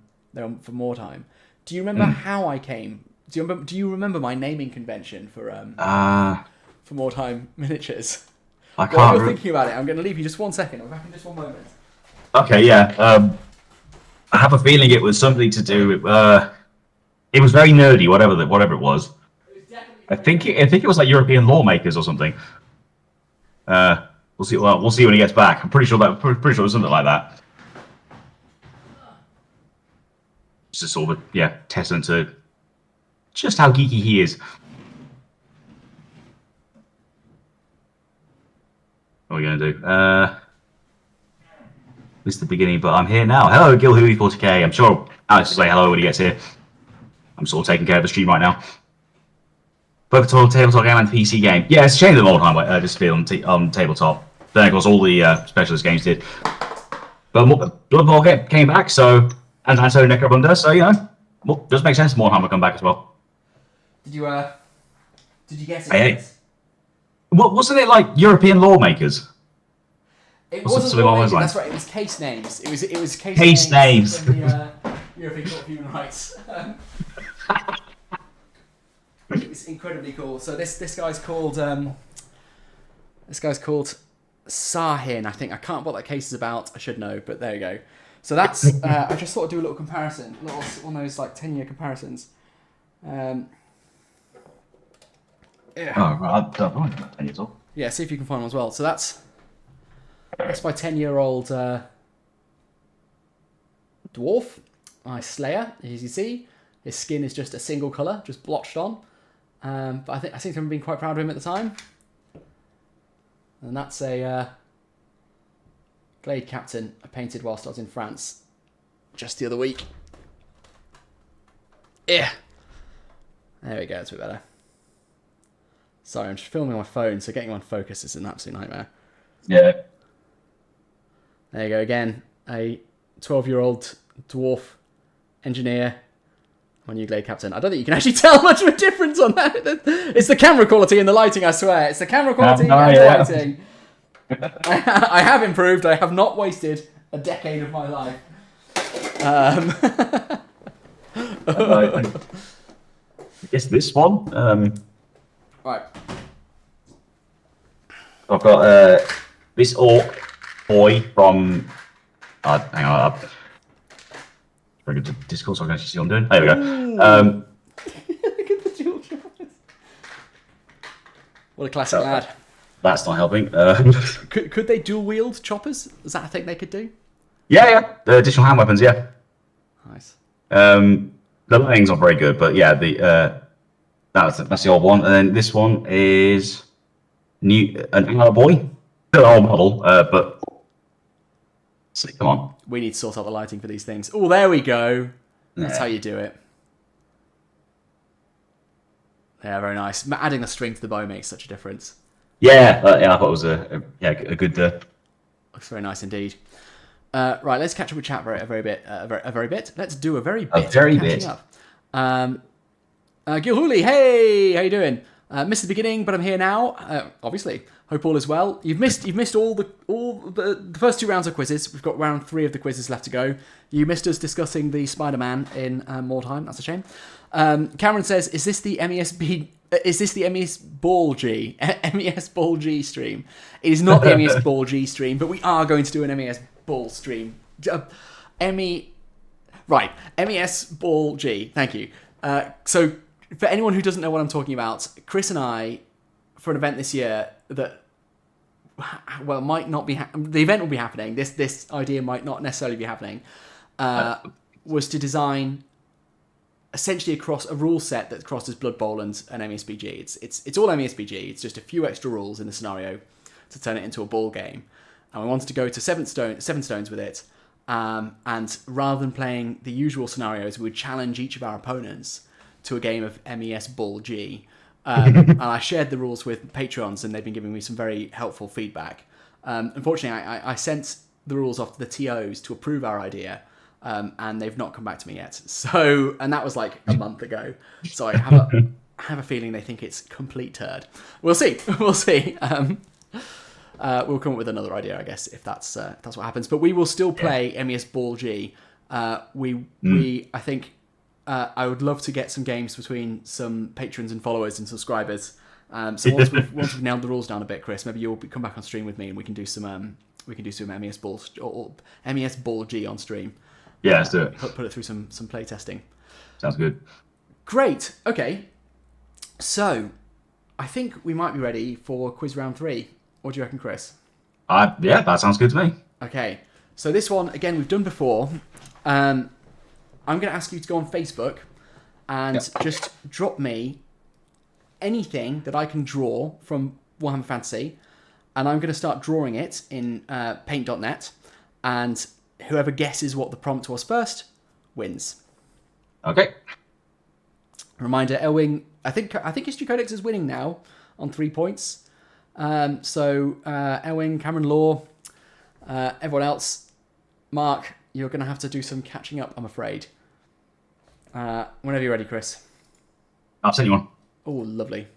more time. Do you remember how I came? Do you remember my naming convention for more time miniatures? I can't. While you're thinking about it, I'm going to leave you just 1 second. I'm back in just 1 moment. Okay, yeah. I have a feeling it was something to do with. It was very nerdy, whatever it was. I think it was like European lawmakers or something. We'll see. Well, we'll see when he gets back. I'm pretty sure it was something like that. Just sort of testament to just how geeky he is. What are we gonna do? This is the beginning, but I'm here now. Hello, Gilhooey 40k. I'm sure Alex will say hello when he gets here. I'm sort of taking care of the stream right now. Both a tabletop game and PC game. Yeah, it's a shame that Mordheim just feel on tabletop. Then, of course, all the specialist games did. But Blood Bowl came back, so and so Necrobunda, so it does make sense Mordheim will come back as well. Did you guess it? Hey. Wasn't it like European lawmakers? It wasn't lawmakers, that's right. It was case names. It was case names. From the European Court of Human Rights. It's incredibly cool. So this guy's called Sahin. I think I can't what that case is about. I should know, but there you go. So that's I just thought I'd do a little comparison, one of those like 10-year comparisons. Yeah. Oh, right. 10 years old. Yeah, see if you can find one as well. So that's my 10-year-old dwarf, my Slayer. As you see, his skin is just a single colour, just blotched on. But I think I've been quite proud of him at the time. And that's a Glade Captain I painted whilst I was in France just the other week. Yeah. There we go, that's a bit better. Sorry, I'm just filming on my phone, so getting on focus is an absolute nightmare. Yeah. There you go again. A 12-year-old dwarf engineer. My new Glade Captain. I don't think you can actually tell much of a difference on that. It's the camera quality and the lighting, I swear. It's the camera quality and the lighting. I have improved. I have not wasted a decade of my life. I guess this one. Right. I've got this orc boy from. Hang on. Very good to Discord, so I can actually see what I'm doing. There we go. Look at the dual choppers. What a classic lad. That's not helping. Could they dual wield choppers? Is that a thing they could do? Yeah. The additional hand weapons, yeah. Nice. The lighting's not very good, but yeah, that's the old one. And then this one is an Aloe boy. Still an old model, but come on. We need to sort out the lighting for these things. Oh, there we go. That's how you do it. Yeah, very nice. Adding the string to the bow makes such a difference. Yeah, I thought it was a good. Looks very nice indeed. Right, let's catch up with chat a very bit. Let's do a very bit. Catching up. Gil Hooley, hey, how you doing? Missed the beginning, but I'm here now. Obviously, hope all is well. You've missed all the first 2 rounds of quizzes. We've got round 3 of the quizzes left to go. You missed us discussing the Spider-Man in Mordheim. That's a shame. Cameron says, "Is this the MES Ball G MES Ball G stream?" It is not the MES Ball G stream, but we are going to do an MES Ball stream. MES Ball G. Thank you. So, for anyone who doesn't know what I'm talking about, Chris and I, for an event this year that, well, might not be the event will be happening. This idea might not necessarily be happening. Was to design essentially across a rule set that crosses Blood Bowl and MESBG. It's all MESBG. It's just a few extra rules in the scenario to turn it into a ball game. And we wanted to go to seven stones with it. And rather than playing the usual scenarios, we would challenge each of our opponents to a game of MES Ball G. And I shared the rules with Patrons, and they've been giving me some very helpful feedback. Unfortunately, I sent the rules off to the TOs to approve our idea, and they've not come back to me yet. So, and that was like a month ago. So I have a feeling they think it's complete turd. We'll see. We'll see. We'll come up with another idea, I guess, if that's what happens. But we will still play MES Ball G. I think I would love to get some games between some patrons and followers and subscribers. So once we've nailed the rules down a bit, Chris, maybe you'll come back on stream with me and we can do some MES Ball or MES Ball G on stream. Yeah, let's do it. Put it through some play testing. Sounds good. Great. Okay. So, I think we might be ready for quiz round 3. What do you reckon, Chris? Yeah, that sounds good to me. Okay. So this one, again, we've done before. I'm going to ask you to go on Facebook and just drop me anything that I can draw from Warhammer Fantasy. And I'm going to start drawing it in paint.net. And whoever guesses what the prompt was first wins. Okay. Reminder, Elwing, I think History Codex is winning now on 3 points. So Elwing, Cameron Law, everyone else, Mark, you're going to have to do some catching up, I'm afraid. Whenever you're ready, Chris. I'll send you one. Oh, lovely.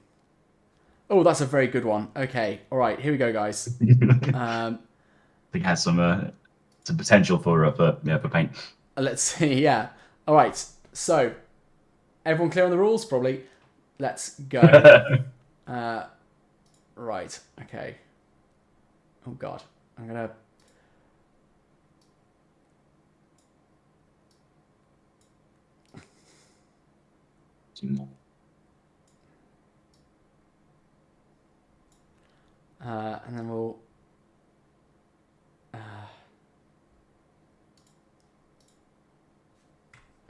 Oh, that's a very good one. Okay, all right, here we go, guys. I think it has some potential for paint. Let's see, yeah. All right, so everyone clear on the rules? Probably. Let's go. Right, okay. Oh, God. I'm going to... and then we'll...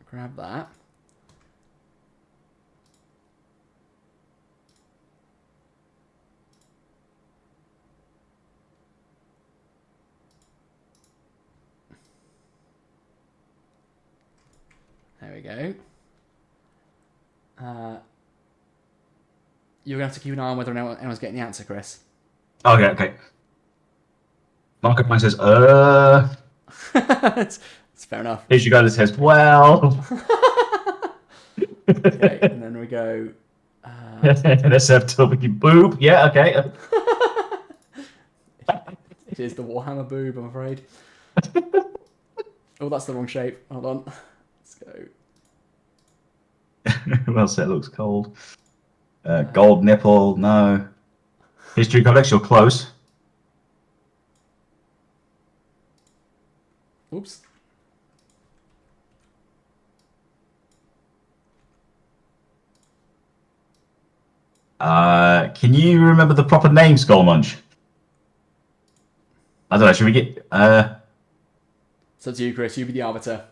grab that. There we go. You're going to have to keep an eye on whether anyone's getting the answer, Chris. Okay. Markiplier says, It's fair enough. Here you go, that says, well. Okay, and then we go... NSFW boob. Yeah, okay. It is the Warhammer boob, I'm afraid. Oh, that's the wrong shape. Hold on. Let's go. Well said, looks cold. Gold nipple, no. History Codex, you're close. Oops. Can you remember the proper name, Skull Munch? I don't know, should we get... So it's you, Chris. You be the arbiter.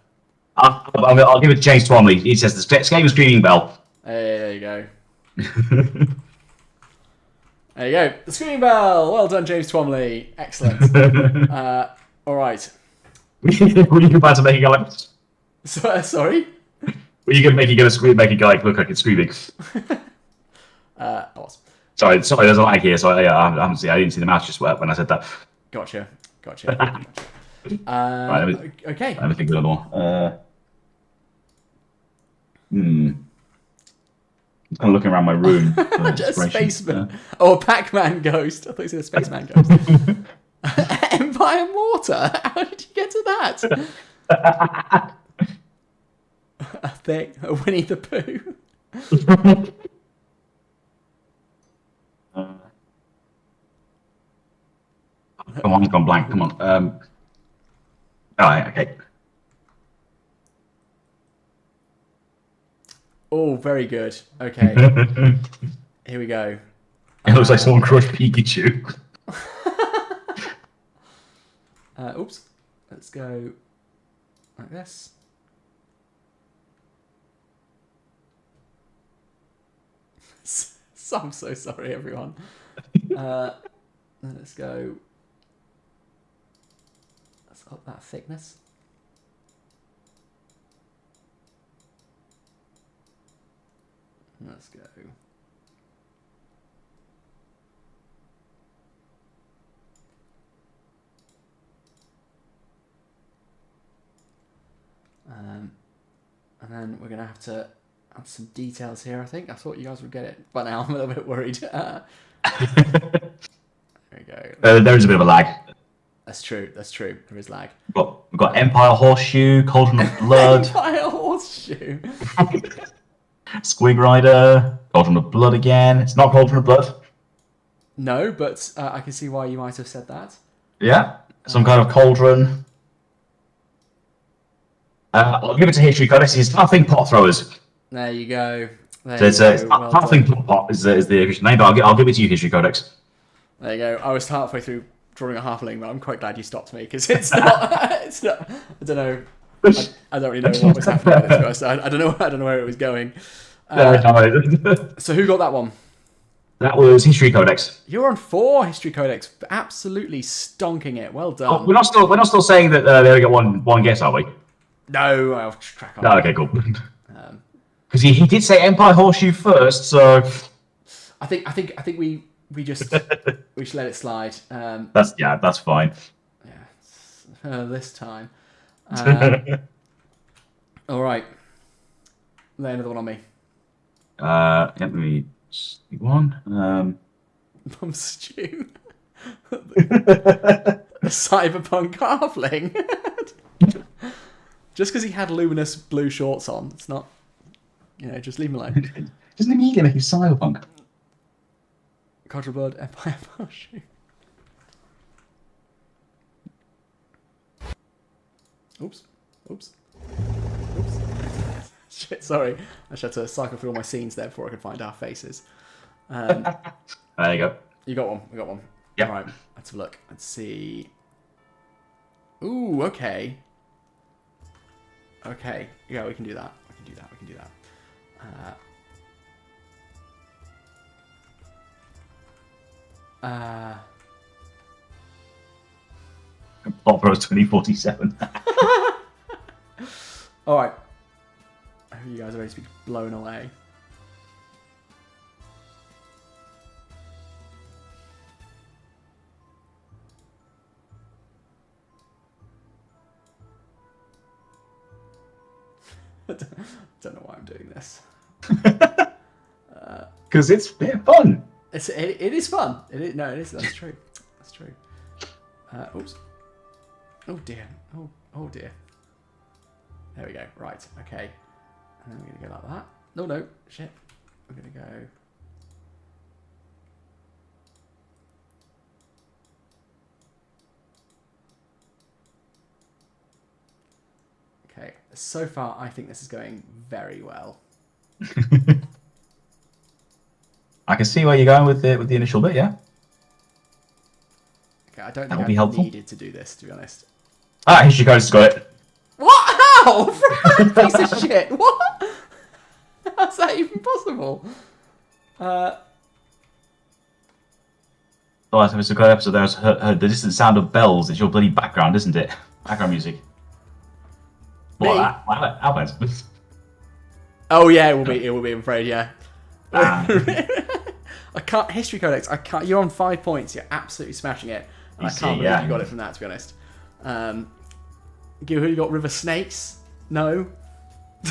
I'll give it to James Twomley. He says, the game is Screaming Bell. Hey, there you go. There you go. The Screaming Bell. Well done, James Twomley. Excellent. All right. Were you about to make a guy like... Sorry? Were you going to make a guy look like it's screaming? I was. Sorry, there's a lag here, so I didn't see the mouse just when I said that. Gotcha. Right, Okay. Let me think of another one. I'm kind of looking around my room. Just a spaceman. Oh, a Pac-Man ghost. I thought you said a spaceman ghost. Empire Mortar? How did you get to that? A thing. A Winnie the Pooh. Come on, it's gone blank. Come on. Alright, okay. Oh, very good. Okay. Here we go. It looks like someone crushed Pikachu. Oops. Let's go like this. I'm so sorry, everyone. Let's go. Let's up that thickness. Let's go. And then we're going to have to add some details here, I think. I thought you guys would get it, but now I'm a little bit worried. There we go, There is a bit of a lag. That's true. That's true. There is lag. We've got Empire Horseshoe, Cauldron of Blood, Empire Horseshoe. Squig Rider, Cauldron of Blood again. It's not Cauldron of Blood. No, but I can see why you might have said that. Yeah, some kind of cauldron. I'll give it to History Codex. It's Halfling Pot Throwers. There you go. So it's Halfling Pot is the official name, but I'll give it to you, History Codex. There you go. I was halfway through drawing a halfling, but I'm quite glad you stopped me because it's not. It's not. I don't know. I don't really know what was happening. To us. I don't know. I don't know where it was going. So who got that one? That was History Codex. You're on 4 History Codex. Absolutely stonking it. Well done. Oh, we're not still saying that they only get one guess, are we? No, I'll crack on. No, okay, cool. Because he did say Empire Horseshoe first, so I think we just we should let it slide. That's fine. Yeah, this time. All right, lay another one on me. Let me see one. Mum stew. A cyberpunk halfling. Just because he had luminous blue shorts on, it's not. Just leave him alone. Doesn't immediately make you cyberpunk. Cauldron of Blood, Empire Horseshoe. Oops. Shit, sorry. I just had to cycle through all my scenes there before I could find our faces. There you go. You got one. We got one. Yeah. All right. Let's have a look. Let's see. Ooh, okay. Okay. Yeah, we can do that. We can do that. Pop Bros 2047. All right. I hope you guys are ready to be blown away. I don't know why I'm doing this. Because it's a bit fun. It is fun. It is. No, it is. That's true. That's true. Oops. Oh dear. Oh dear. There we go. Right. Okay. And then we're gonna go like that. No. Shit. We're gonna go. Okay. So far, I think this is going very well. I can see where you're going with the initial bit, yeah. Okay, I don't That think would be I helpful. needed to do this, to be honest. History Codex has got it. What? How? Piece of shit. What? How's that even possible? Oh, it's a good episode. There's heard the distant sound of bells. It's your bloody background, isn't it? Background music. What? That happens. Oh yeah, it will be. I'm afraid. Yeah. I can't. History Codex. I can't. You're on 5 points. You're absolutely smashing it. And I can't believe you got it from that. To be honest. You got River Snakes? No.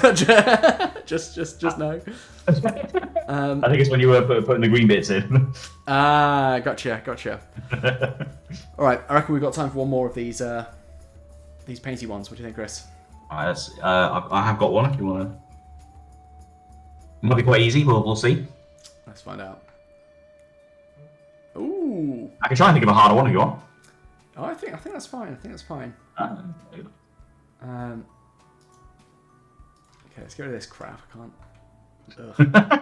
just no. I think it's when you were putting the green bits in. Gotcha. All right, I reckon we've got time for one more of these painty ones. What do you think, Chris? I have got one if you want to. Might be quite easy. We'll see. Let's find out. Ooh. I can try and think of a harder one if you want. Oh, I think that's fine. Okay, let's get rid of this crap. I can't. Ugh.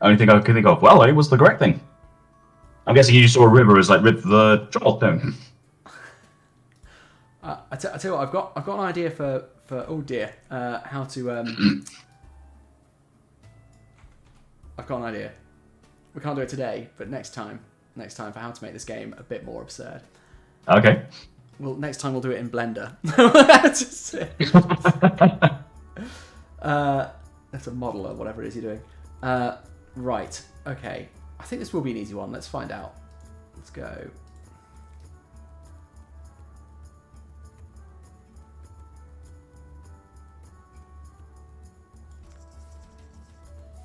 Only thing I can think of. Well, it was the correct thing. I'm guessing you saw a river as like the troll thing. I tell you what, I've got an idea for oh dear, how to I've got an idea. We can't do it today, but next time for how to make this game a bit more absurd. Okay. Well, next time we'll do it in Blender. That's a model or whatever it is you're doing. Right. Okay. I think this will be an easy one. Let's find out. Let's go.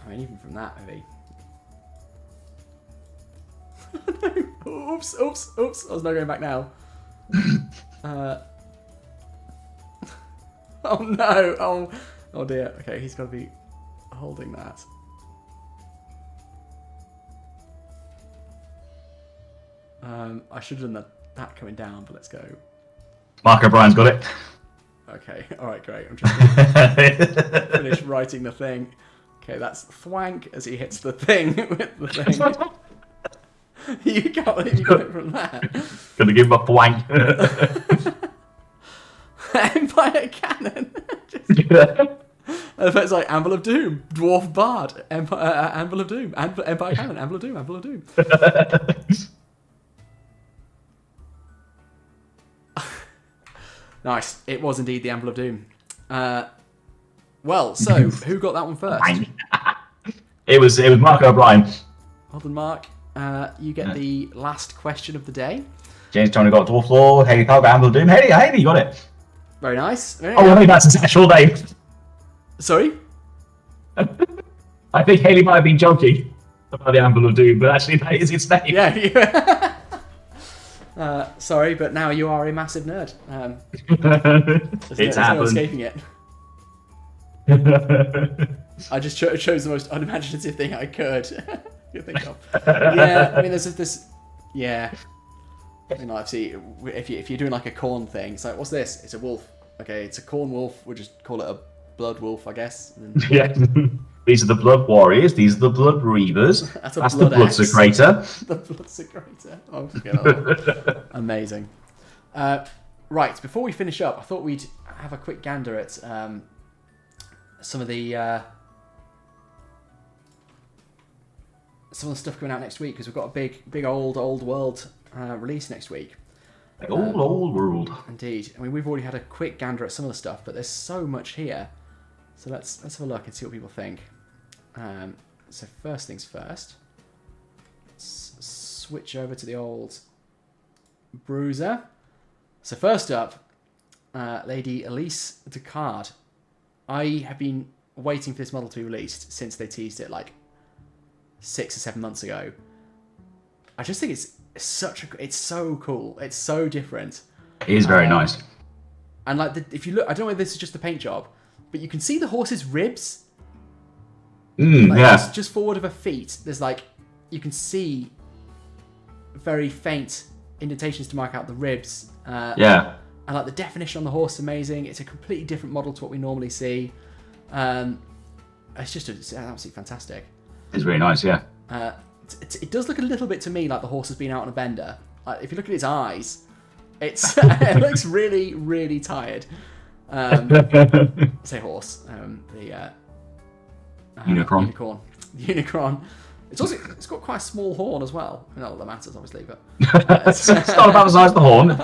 I mean, even from that, maybe. Oops. I was not going back now. Oh no. Oh dear. Okay, he's got to be holding that. I should have done that coming down, but let's go. Mark O'Brien's got it. Okay, alright, great. I'm just gonna finish writing the thing. Okay, that's thwank as he hits the thing with the thing. You got it from that. Gonna give him a flank. Empire Cannon. It's like Anvil of Doom, Dwarf Bard, Anvil of Doom, Empire Cannon, Anvil of Doom, Anvil of Doom. Nice. It was indeed the Anvil of Doom. Well, so who got that one first? It was Mark O'Brien. Well done, Mark. You get the last question of the day. James Tony got Dwarf Lord. Haley Powell got Anvil of Doom. Haley, you got it. Very nice. I think that's his actual name. Sorry? I think Haley might have been joking about the Anvil of Doom, but actually that is its name. Yeah. Sorry, but now you are a massive nerd. It's happened. No escaping it. I just chose the most unimaginative thing I could think of. Yeah, I mean, there's this. Yeah. You know, obviously, if you're doing like a corn thing, it's like, what's this? It's a wolf. Okay, it's a corn wolf. We'll just call it a blood wolf, I guess. Yeah. These are the blood warriors. These are the blood reavers. That's the blood secretor. The blood secretor. Oh, amazing. Right, before we finish up, I thought we'd have a quick gander at some of the stuff coming out next week, because we've got a big old world release next week. Old world. Indeed. I mean, we've already had a quick gander at some of the stuff, but there's so much here. So let's have a look and see what people think. So first things first, let's switch over to the old Bruiser. So first up, Lady Elise Descartes. I have been waiting for this model to be released since they teased it like 6 or 7 months ago. I just think it's so cool. It's so different. It is very nice. And like, if you look, I don't know if this is just the paint job, but you can see the horse's ribs. Yeah. Just forward of her feet, there's like, you can see very faint indentations to mark out the ribs. Yeah. And like the definition on the horse is amazing. It's a completely different model to what we normally see. It's absolutely fantastic. It's very nice, yeah. It does look a little bit to me like the horse has been out on a bender. Like, if you look at its eyes, it looks really, really tired. Say horse. The Unicron. Unicron. It's got quite a small horn as well. Not that matters, obviously, but it's not about the size of the horn.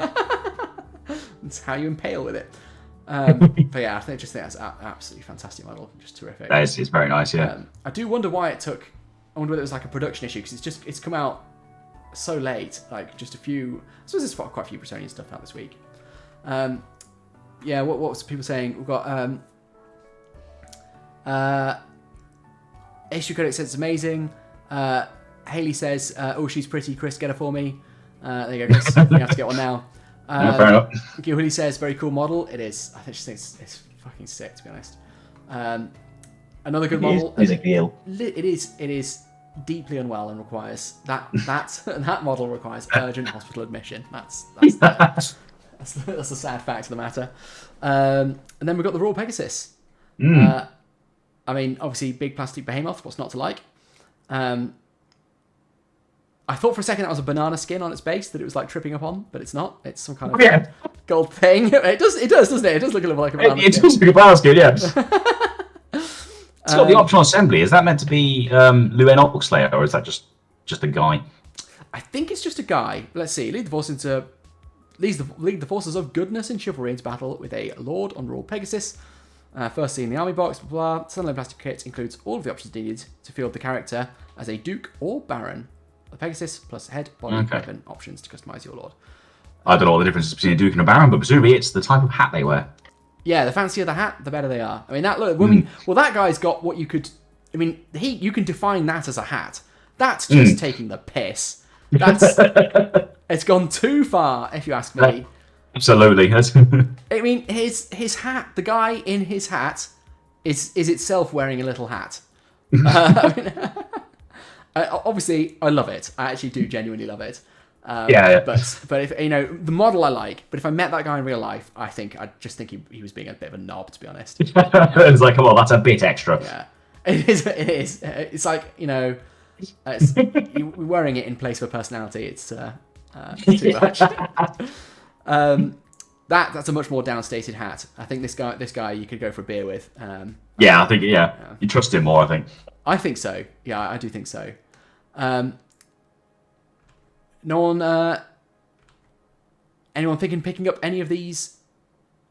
It's how you impale with it. But yeah, I just think that's an absolutely fantastic model. Just terrific. It's very nice, yeah. I do wonder why it took. I wonder whether it was like a production issue, because it's come out so late. Like just a few. I suppose there's quite a few Bretonian stuff out this week. Yeah, what was people saying? We've got Issue Credit says it's amazing. Haley says, "Oh, she's pretty. Chris, get her for me." There you go, Chris. You have to get one now. Fair enough. Gilhilly says, "Very cool model." It is. I just think it's fucking sick, to be honest. Another good model. Physically ill. It is deeply unwell and requires that model requires urgent hospital admission. That's the sad fact of the matter. And then we've got the Royal Pegasus. I mean, obviously, big plastic behemoth. What's not to like? I thought for a second that was a banana skin on its base that it was like tripping up on, but it's not. It's some kind of gold thing. It does, doesn't it? It does look a little like a banana skin. It does look like a banana skin, yeah. It's got the optional assembly. Is that meant to be Luen Oxlayer, or is that just a guy? I think it's just a guy. Let's see. Lead the forces of goodness and chivalry into battle with a lord on Royal Pegasus. First seen in the army box, blah, blah. Standalone plastic kit includes all of the options needed to field the character as a duke or baron. The Pegasus plus head, body, weapon options to customize your lord. I don't know what the difference is between a duke and a baron, but presumably it's the type of hat they wear. Yeah, the fancier the hat, the better they are. I mean, that guy's got what you could. I mean, you can define that as a hat. That's just taking the piss. It's gone too far, if you ask me. Absolutely. I mean, his hat, the guy in his hat, is itself wearing a little hat. Obviously, I love it. I actually do genuinely love it. Yeah. But if the model I like, but if I met that guy in real life, I just think he was being a bit of a knob, to be honest. It's like, come on, that's a bit extra. Yeah, it is. It's like you're wearing it in place of a personality. It's too much. That's a much more downstated hat. I think this guy you could go for a beer with. I think you trust him more. I think. I think so. Yeah, I do think so. No one, anyone thinking picking up any of these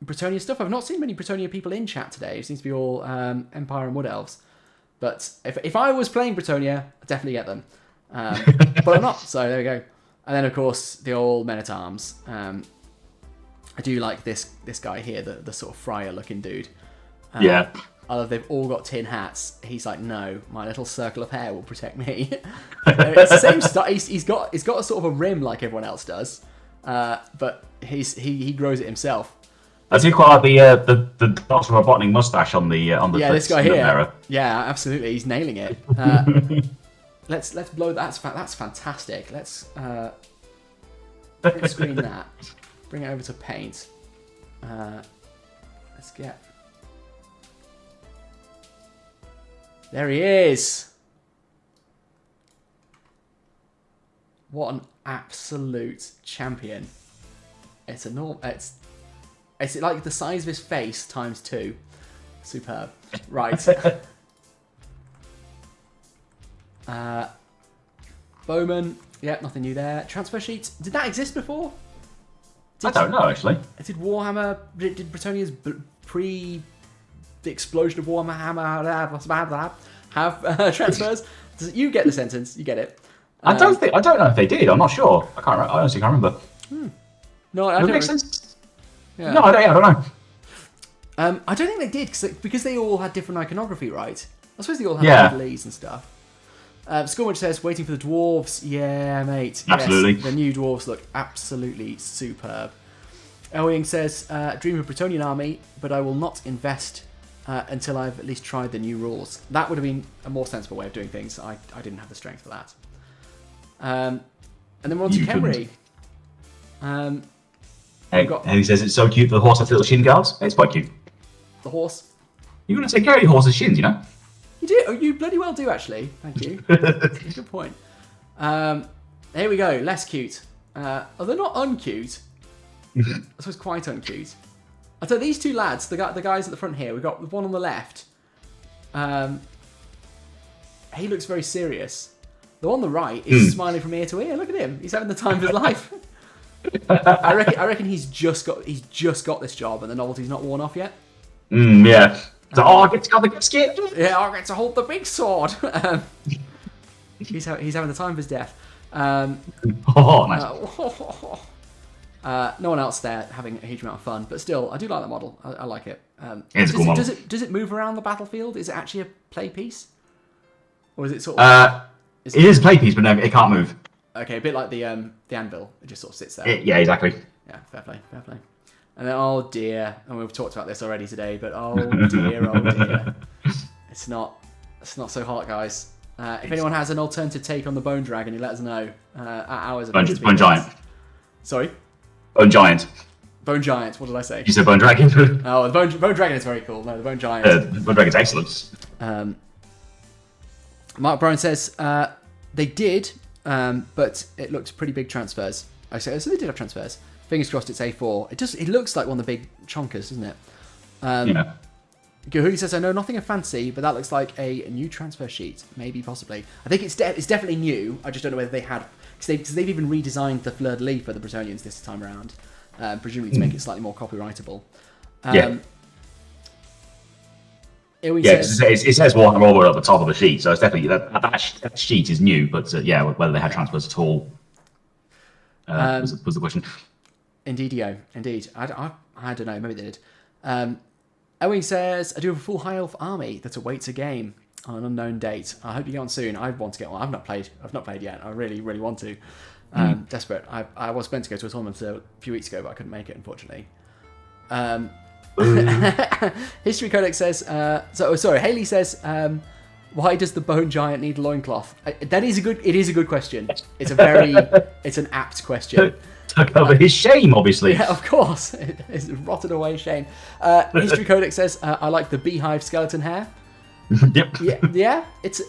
Bretonnia stuff? I've not seen many Bretonnia people in chat today. It seems to be all Empire and Wood Elves. But if I was playing Bretonnia, I'd definitely get them. But I'm not, so there we go. And then, of course, the old men-at-arms. I do like this guy here, the sort of friar-looking dude. Although they've all got tin hats, he's like, no, my little circle of hair will protect me. It's the same stuff. He's got a sort of a rim like everyone else does, but he grows it himself. I do quite like the Doctor Robotnik mustache on the this guy here. Mirror. Yeah, absolutely, he's nailing it. Let's blow that. That's fantastic. Let's screen that. Bring it over to paint. Let's get. There he is. What an absolute champion. It's like the size of his face times 2. Superb. Right. Bowman. Yep, nothing new there. Transfer sheets. Did that exist before? I don't know, actually. Did Warhammer... Did Bretonnia's the explosion of Warhammer have transfers? You get the sentence. You get it. I don't know if they did. I'm not sure. I honestly can't remember. No, I don't. Make sense. Yeah. No, I don't know. I don't think they did because they all had different iconography, right? I suppose they all had leads and stuff. Scormage says, waiting for the dwarves. Yeah, mate. Absolutely. Yes, the new dwarves look absolutely superb. Elwing says, dream of a Bretonnian army, but I will not invest until I've at least tried the new rules. That would have been a more sensible way of doing things. I didn't have the strength for that. And then we're on to Khemri. He says it's so cute the horse has little shin guards. It's quite cute. The horse? You're going to take care of your horse's shins, you know? You do. Oh, you bloody well do, actually. Thank you. That's a good point. Here we go. Less cute. They're not uncute. I suppose quite uncute. I'll tell you, these two lads, the guys at the front here, we've got the one on the left. He looks very serious. The one on the right is smiling from ear to ear. Look at him. He's having the time of his life. I reckon he's just got this job and the novelty's not worn off yet. Yeah. So, I get to got the skin. Yeah, I get to hold the big sword. He's having the time of his death. Nice. No one else there having a huge amount of fun, but still, I do like that model. I like it. It's a cool model. Does it move around the battlefield? Is it actually a play piece, or is it sort of? It is a play piece, but no, it can't move. Okay, a bit like the anvil. It just sort of sits there. Yeah, exactly. Yeah, fair play. And then, oh dear, and we've talked about this already today, but oh dear, it's not so hot, guys. If anyone has an alternative take on the Bone Dragon, let us know. At ours. Bone Giant. Sorry. Bone Giant. Bone Giant. What did I say? You said Bone Dragon. Oh, the Bone Dragon is very cool. No, the Bone Giant. The Bone Dragon's excellent. Mark Brown says they did, but it looks pretty big transfers. I say so they did have transfers. Fingers crossed it's A4. It looks like one of the big chonkers, doesn't it? Yeah. Gahuli says, I know nothing of fancy, but that looks like a new transfer sheet. Maybe, possibly. I think it's definitely new. I just don't know whether they had... Because they've even redesigned the fleur-de-lis for the Bretonnians this time around. Presumably to make it slightly more copyrightable. It says Warhammer all at the top of the sheet, so it's definitely... That sheet is new, but whether they had transfers at all was the question. Indeed. I don't know. Maybe they did. Owen says, I do have a full high elf army that awaits a game on an unknown date. I hope you get on soon. I want to get one. I've not played yet. I really, really want to. Desperate. I was meant to go to a tournament a few weeks ago, but I couldn't make it, unfortunately. History Codex says, Haley says, why does the bone giant need a loincloth? It is a good question. It's an apt question. To cover his shame, obviously. Yeah, of course. It's rotted away shame. History Codex says, I like the beehive skeleton hair. Yep. Yeah, it's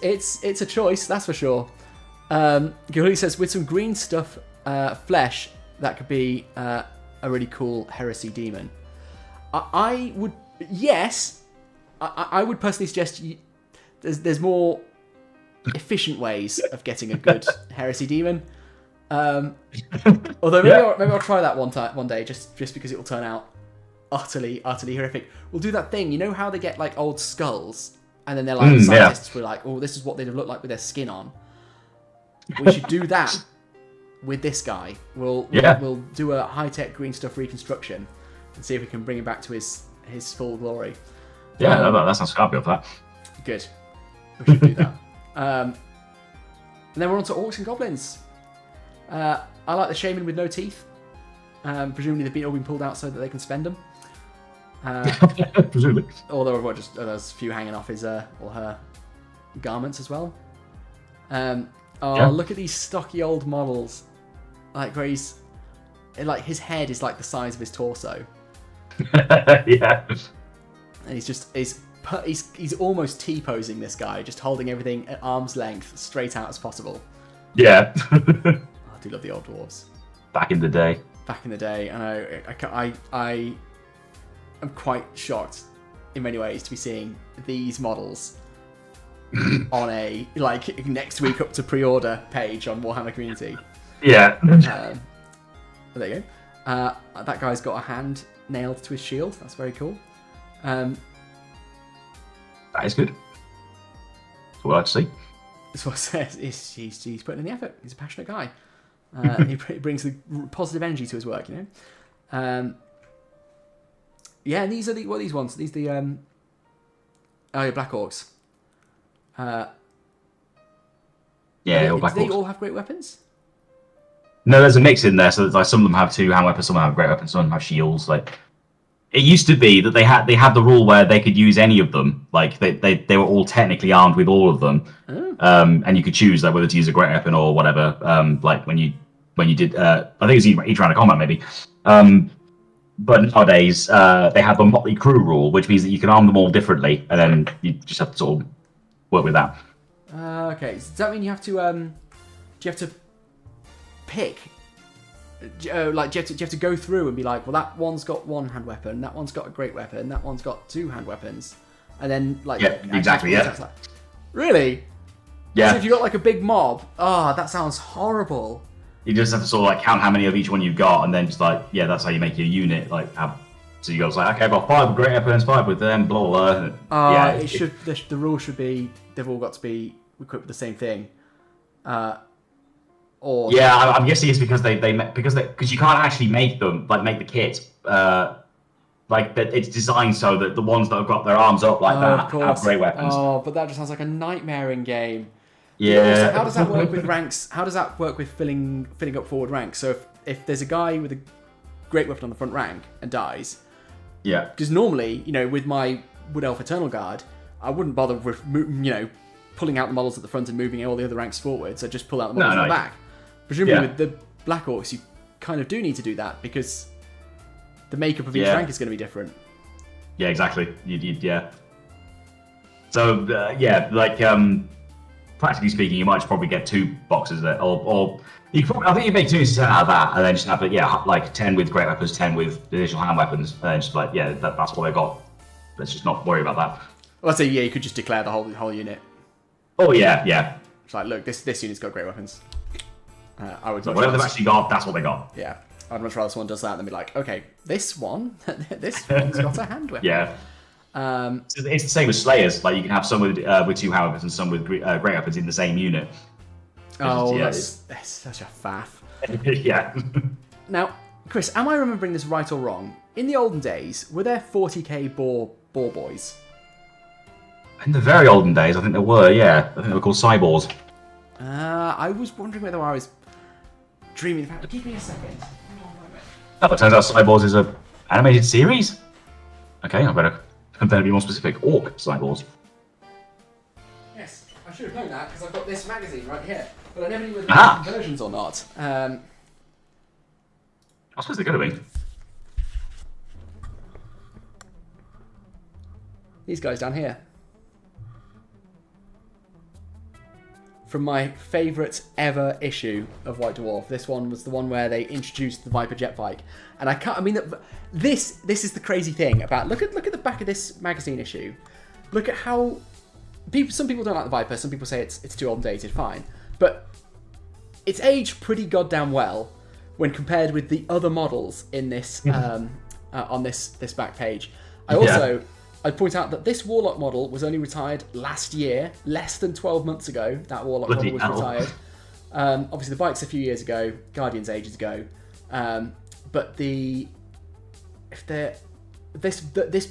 a choice, that's for sure. Gilly says, with some green stuff, flesh, that could be a really cool heresy demon. I would personally suggest there's more efficient ways of getting a good heresy demon. Although maybe I'll try that one day just because it will turn out utterly horrific. We'll do that thing. You know how they get like old skulls and then they're like scientists were like, oh, this is what they'd have looked like with their skin on. We should do that with this guy. We'll do a high-tech green stuff reconstruction and see if we can bring him back to his full glory. Yeah, that sounds scrappy of that. Good. We should do that. And then we're on to orcs and goblins. I like the shaman with no teeth. Presumably they've all been pulled out so that they can spend them. Presumably. Although there's a few hanging off his or her garments as well. Look at these stocky old models. Like where his head is like the size of his torso. Yeah. And he's almost T-posing this guy, just holding everything at arm's length, straight out as possible. Yeah. I do love the old dwarves. Back in the day, I am quite shocked in many ways to be seeing these models on a next week up to pre-order page on Warhammer Community. Yeah. There you go. That guy's got a hand nailed to his shield. That's very cool. That is good. That's what I'd see. That's what it says. He's putting in the effort. He's a passionate guy. He brings the positive energy to his work, you know. And these are what are these ones? These are the Black Orcs. All Black Do they Orcs. all have great weapons? No, there's a mix in there. So like some of them have two hand weapons, some of them have great weapons, some of them have shields. Like it used to be that they had the rule where they could use any of them. Like they were all technically armed with all of them, and you could choose like whether to use a great weapon or whatever. Like when you did, I think it was each round of combat maybe. But nowadays they have the Motley Crew rule, which means that you can arm them all differently, and then you just have to sort of work with that. Okay, so does that mean you have to? Do you have to pick? Do you have to go through and be like, well, that one's got one hand weapon, that one's got a great weapon, that one's got two hand weapons, and then like exactly, yeah. Really? Yeah. So if you got like a big mob, that sounds horrible. You just have to sort of like count how many of each one you've got, and then just like that's how you make your unit. Like so you go like, okay, I've got 5 with great weapons, 5 with them, blah blah blah. The rule should be they've all got to be equipped with the same thing. I'm guessing it's because because you can't actually make them make the kit like that. It's designed so that the ones that have got their arms up like that have great weapons. Oh, but that just sounds like a nightmare in game. Yeah. So how does that work with ranks? How does that work with filling up forward ranks? So if there's a guy with a great weapon on the front rank and dies, because normally with my Wood Elf Eternal Guard, I wouldn't bother with pulling out the models at the front and moving all the other ranks forward. So just pull out the models at the back. Presumably with the Black Orcs, you kind of do need to do that because the makeup of each rank is going to be different. Yeah, exactly. So practically speaking, you might just probably get 2 boxes there, or I think you make 2 out of that, and then just have like 10 with great weapons, 10 with additional hand weapons, and then just that's what they got. Let's just not worry about that. Well, I'd say you could just declare the whole unit. Oh yeah. It's like, look, this unit's got great weapons. I would. Whatever they've actually got, that's what they got. Yeah, I'd much rather someone does that than be like, okay, this one's got a hand weapon. Yeah. It's the same with Slayers. Like you can have some with 2 hand weapons and some with great weapons in the same unit. That's such a faff. Yeah. Now, Chris, am I remembering this right or wrong? In the olden days, were there 40k boar boys? In the very olden days, I think there were. Yeah, I think they were called cyborgs. I was wondering whether I was dreaming about. Give me a second. Oh, it turns out Cyborgs is a animated series. Okay, I better be more specific. Orc Cyborgs. Yes, I should have known that because I've got this magazine right here, but I never knew whether Ah. there were versions or not. I suppose they're going to be. These guys down here. From my favourite ever issue of White Dwarf. This one was the one where they introduced the Viper jet bike. And I can't, I mean, this is the crazy thing about, look at the back of this magazine issue. Look at how, some people don't like the Viper, some people say it's too old and dated, fine. But it's aged pretty goddamn well when compared with the other models in this, on this back page. I'd point out that this Warlock model was only retired last year, less than 12 months ago. That Warlock model was retired. Obviously, the bike's a few years ago, Guardian's ages ago. But this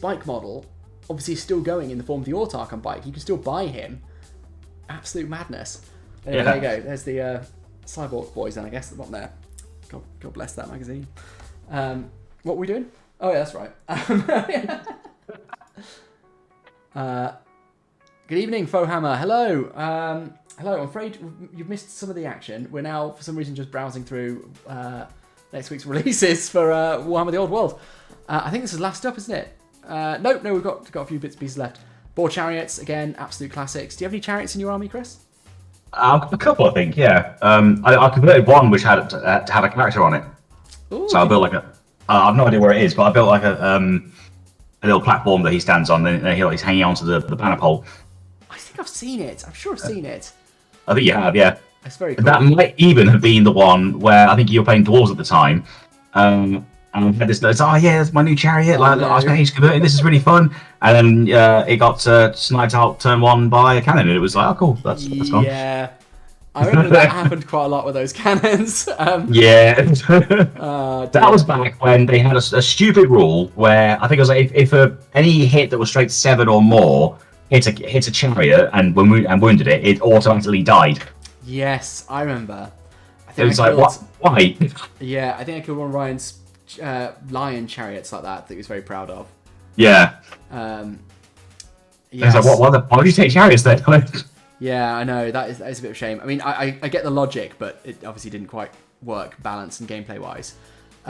bike model obviously is still going in the form of the Autarchon bike. You can still buy him. Absolute madness. Anyway, there you go. There's the Cyborg boys, then I guess, at the bottom there. God bless that magazine. What were we doing? Oh yeah, that's right. Good evening, Fohammer. Hello. Hello. I'm afraid you've missed some of the action. We're now, for some reason, just browsing through next week's releases for Warhammer: The Old World. I think this is last up, isn't it? No, we've got a few bits and pieces left. Boar chariots, again, absolute classics. Do you have any chariots in your army, Chris? A couple, I think. Yeah. I converted one which had a character on it. Ooh. So I built like a. I've no idea where it is, but I built like a little platform that he stands on, then he's hanging onto the banner pole. I think I've seen it. I'm sure I've seen it. I think you have, yeah. That's very cool. That might even have been the one where I think you were playing dwarves at the time. And I had this note, that's my new chariot. I was going to convert it. This is really fun. And then it got sniped out turn one by a cannon, and it was like, oh, cool, that's gone. Yeah. I remember that happened quite a lot with those cannons. Yeah. That was back when they had a stupid rule where I think it was like if any hit that was straight 7 or more hit a chariot and wounded it, it automatically died. Yes, I remember. It was like, what? Why? Yeah, I think I killed one of Ryan's lion chariots like that he was very proud of. Yeah. Yes. It's like, why would you take chariots then? Yeah, I know, that is a bit of a shame. I mean, I get the logic, but it obviously didn't quite work balance and gameplay wise.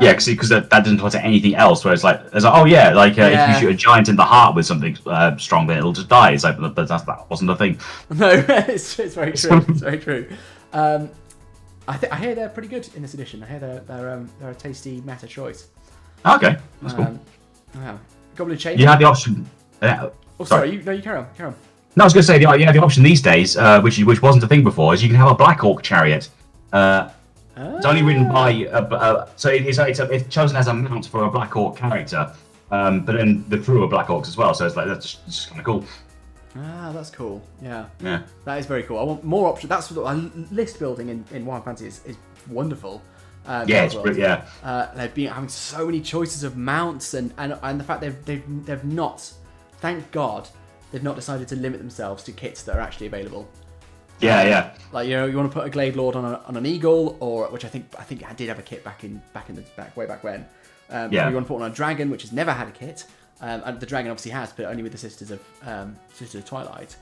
Yeah, because that doesn't apply to anything else. Where it's like, if you shoot a giant in the heart with something strong, then it'll just die. It's like, but that wasn't a thing. No, it's very true. It's very true. I hear they're pretty good in this edition. I hear they're a tasty meta choice. Okay, that's cool. Wow. Goblin Chain. You had the option. Sorry. You carry on. Carry on. No, I was going to say the option these days, which wasn't a thing before, is you can have a Black Orc chariot. It's only ridden by so it's chosen as a mount for a Black Orc character, but then the crew are Black Orcs as well. So it's like that's just kind of cool. That's cool. Yeah. Yeah. That is very cool. I want more options. That's list building in Warhammer Fantasy is wonderful. It's great. Yeah. They've been having so many choices of mounts and the fact they've not, thank God, they've not decided to limit themselves to kits that are actually available. Yeah. Like, you want to put a Glade Lord on an Eagle, or which I think I did have a kit way back when. Or you want to put on a Dragon, which has never had a kit. And the Dragon obviously has, but only with the Sisters of Twilight.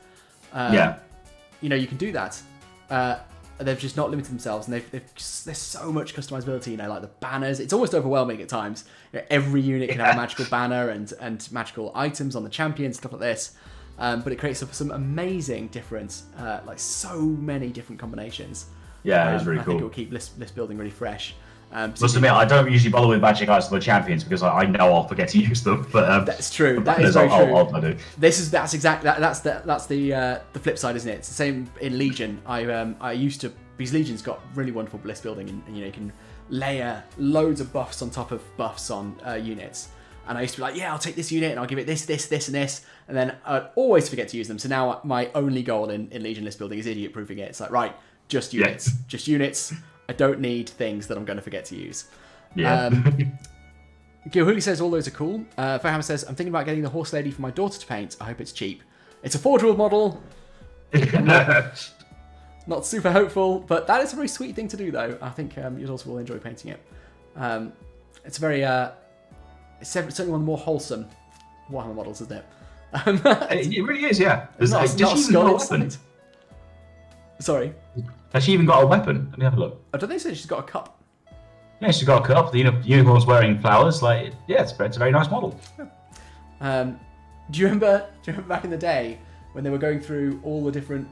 You can do that. They've just not limited themselves, and there's so much customizability. Like the banners, it's almost overwhelming at times. Every unit can have a magical banner and magical items on the champion, stuff like this. But it creates some amazing difference, like so many different combinations. Yeah, it's really cool. I think it will keep list building really fresh. Must admit, I don't usually bother with magic items for the champions because I know I'll forget to use them. But that's true. That is very true. I do. That's the flip side, isn't it? It's the same in Legion. I used to, because Legion's got really wonderful list building, and you can layer loads of buffs on top of buffs on units. And I used to be like, I'll take this unit and I'll give it this, and this. And then I'd always forget to use them. So now my only goal in Legion list building is idiot-proofing it. It's like, right, just units. Yes. Just units. I don't need things that I'm going to forget to use. Yeah. Gilhooly says all those are cool. Fairhammer says, I'm thinking about getting the horse lady for my daughter to paint. I hope it's cheap. It's a Forge World model. Not not super hopeful, but that is a very sweet thing to do, though. I think you'd also will enjoy painting it. It's a very, it's certainly one of the more wholesome Warhammer models, isn't it? It really is, yeah. It's not, Does not a she even skull got a inside. weapon? Sorry. Has she even got a weapon? Let me have a look. I don't think so. She's got a cup. Yeah, she's got a cup. The unicorn's wearing flowers. Like, yeah, it's a very nice model. Do you remember back in the day when they were going through all the different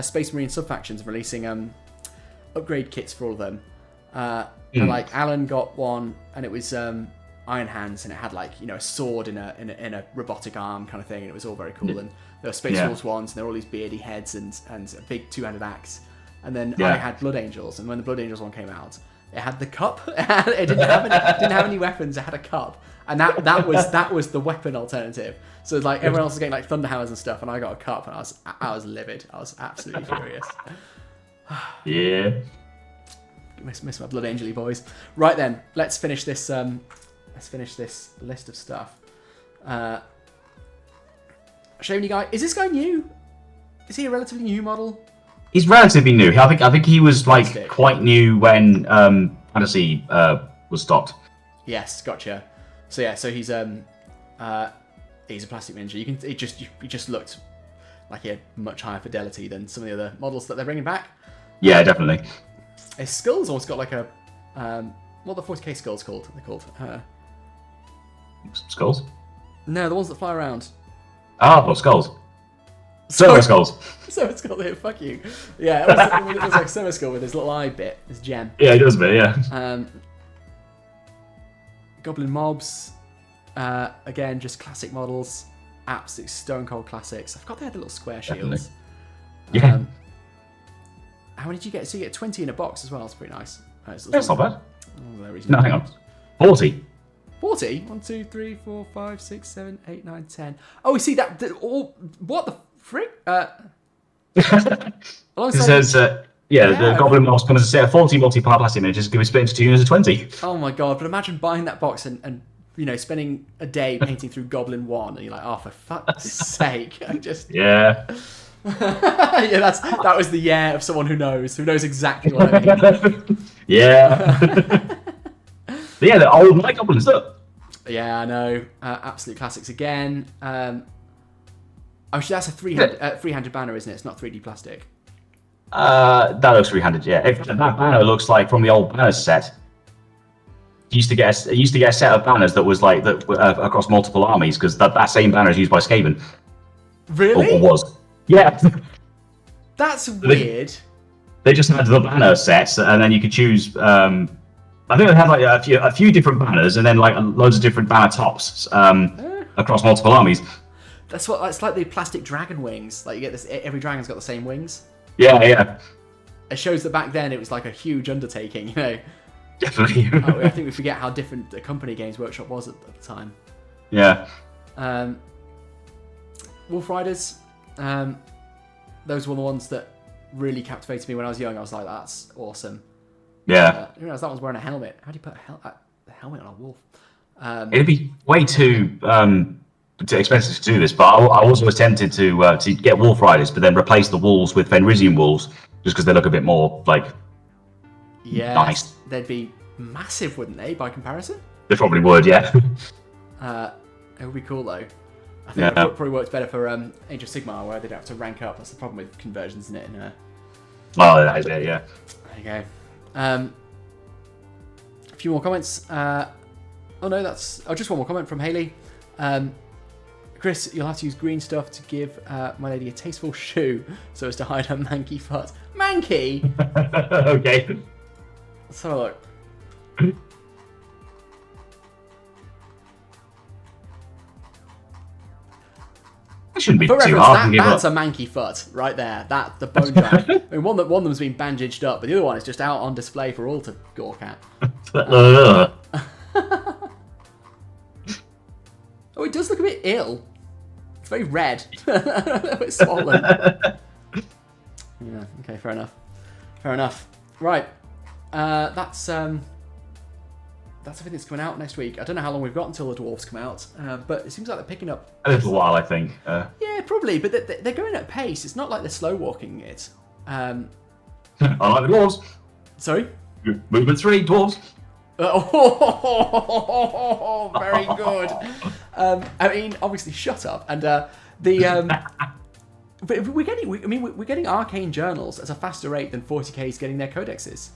Space Marine sub-factions and releasing upgrade kits for all of them? And like Alan got one, and it was Iron Hands, and it had like a sword in a robotic arm kind of thing, and it was all very cool. And there were Space Wolves ones, and there were all these beardy heads and a big two-handed axe. And then I had Blood Angels, and when the Blood Angels one came out, it had the cup. It didn't have any weapons. It had a cup, and that was the weapon alternative. So like everyone else was getting like Thunderhammers and stuff, and I got a cup, and I was livid. I was absolutely furious. Yeah. Miss my Blood Angel-y boys. Right then, let's finish this. Let's finish this list of stuff. Shiny guy. Is this guy new? Is he a relatively new model? He's relatively new. I think he was like Plastic. quite new when Fantasy was stopped. Yes, gotcha. So yeah, so he's a plastic ninja. He just looked like he had much higher fidelity than some of the other models that they're bringing back. Yeah, definitely. His skull's almost got like a what are the 40k skulls called? They're called Skulls? no, the ones that fly around. Oh, skulls. Silver skulls. Silver skull here, fuck you. Yeah, it was like Silver Skull with his little eye bit, his gem. Yeah, it does a bit, yeah. Goblin mobs, again, just classic models, absolute stone cold classics. I forgot they had the little square shields. Yeah. How many did you get? So you get 20 in a box as well. It's pretty nice. That's not bad. Oh, there we go. No, hang on. 40. 40? 1, 2, 3, 4, 5, 6, 7, 8, 9, 10. Oh, we see that. What the frick? It says, the Goblin Moss comes as a set of 40 multi-part plastic miniatures, can be split into 2 units of 20. Oh my god, but imagine buying that box and spending a day painting through Goblin 1, and you're like, oh, for fuck's sake. I just... Yeah. Yeah, that was the of someone who knows exactly what I mean. Yeah. But yeah, the old Night Goblins, look. Yeah, I know. Absolute classics again. Actually, that's a three-handed banner, isn't it? It's not 3D plastic. That looks 300, yeah. That banner looks like from the old banner set. You used to get a set of banners that was like that across multiple armies, because that same banner is used by Skaven. Really? Or was. Yeah. That's weird. They just had the banner sets, and then you could choose. I think they had like a few different banners, and then like loads of different banner tops across multiple armies. That's like the plastic dragon wings. Like you get this, every dragon's got the same wings. Yeah, yeah. It shows that back then it was like a huge undertaking, Definitely. I think we forget how different the company Games Workshop was at the time. Yeah. Wolf Riders. Those were the ones that really captivated me when I was young. I was like, that's awesome. Yeah. You realize that one's wearing a helmet. How do you put a helmet on a wolf? It'd be way too expensive to do this, but I was always tempted to get Wolf Riders, but then replace the wolves with Fenrisian wolves, just because they look a bit more like nice. They'd be massive, wouldn't they, by comparison? They probably would, yeah. It would be cool though. I think it probably works better for Age of Sigmar, where they don't have to rank up. That's the problem with conversions, isn't it? Oh, that is it, yeah. There you go. A few more comments. Oh no, that's just one more comment from Haley. Chris, you'll have to use green stuff to give my lady a tasteful shoe so as to hide her manky foot. Manky? Okay. Let's have a look. It shouldn't be For too reference, hard. that's a manky foot right there. That the bone dry. I mean, one of them's been bandaged up, but the other one is just out on display for all to gawk at. Oh, it does look a bit ill. It's very red. A bit swollen. Yeah. Okay. Fair enough. Fair enough. Right. That's everything that's coming out next week. I don't know how long we've got until the dwarves come out, but it seems like they're picking up A little while, I think. Yeah, probably, but they're going at pace. It's not like they're slow walking it. I like the dwarves. Sorry? Movement 3, dwarves. Oh, very good. I mean, obviously, shut up. And but we're getting arcane journals at a faster rate than 40k is getting their codexes.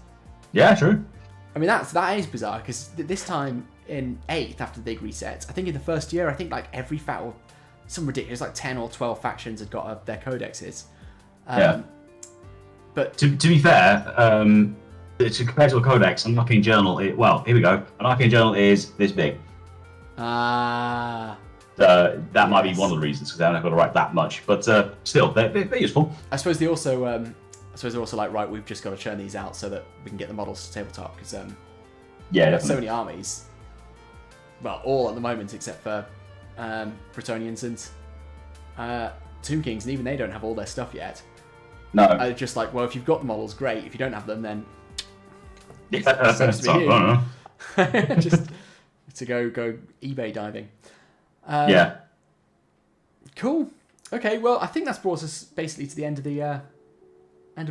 Yeah, true. I mean, that is bizarre because this time in 8th after the big reset, I think in the first year, I think like every some ridiculous like 10 or 12 factions had got their codexes. Yeah. But to be fair, compared to a codex, an arcane journal. Well, here we go. An arcane journal is this big. Ah. That might be one of the reasons because they're not going to write that much, but still, they're useful. I suppose they also, they're also like, right, we've just got to churn these out so that we can get the models to tabletop because yeah, so many armies. Well, all at the moment except for Bretonnians and Tomb Kings, and even they don't have all their stuff yet. No. Just like, well, if you've got the models, great. If you don't have them, then Yeah, seems to be you. Just to go eBay diving. Yeah. Cool. Okay, well, I think that's brought us basically to the end of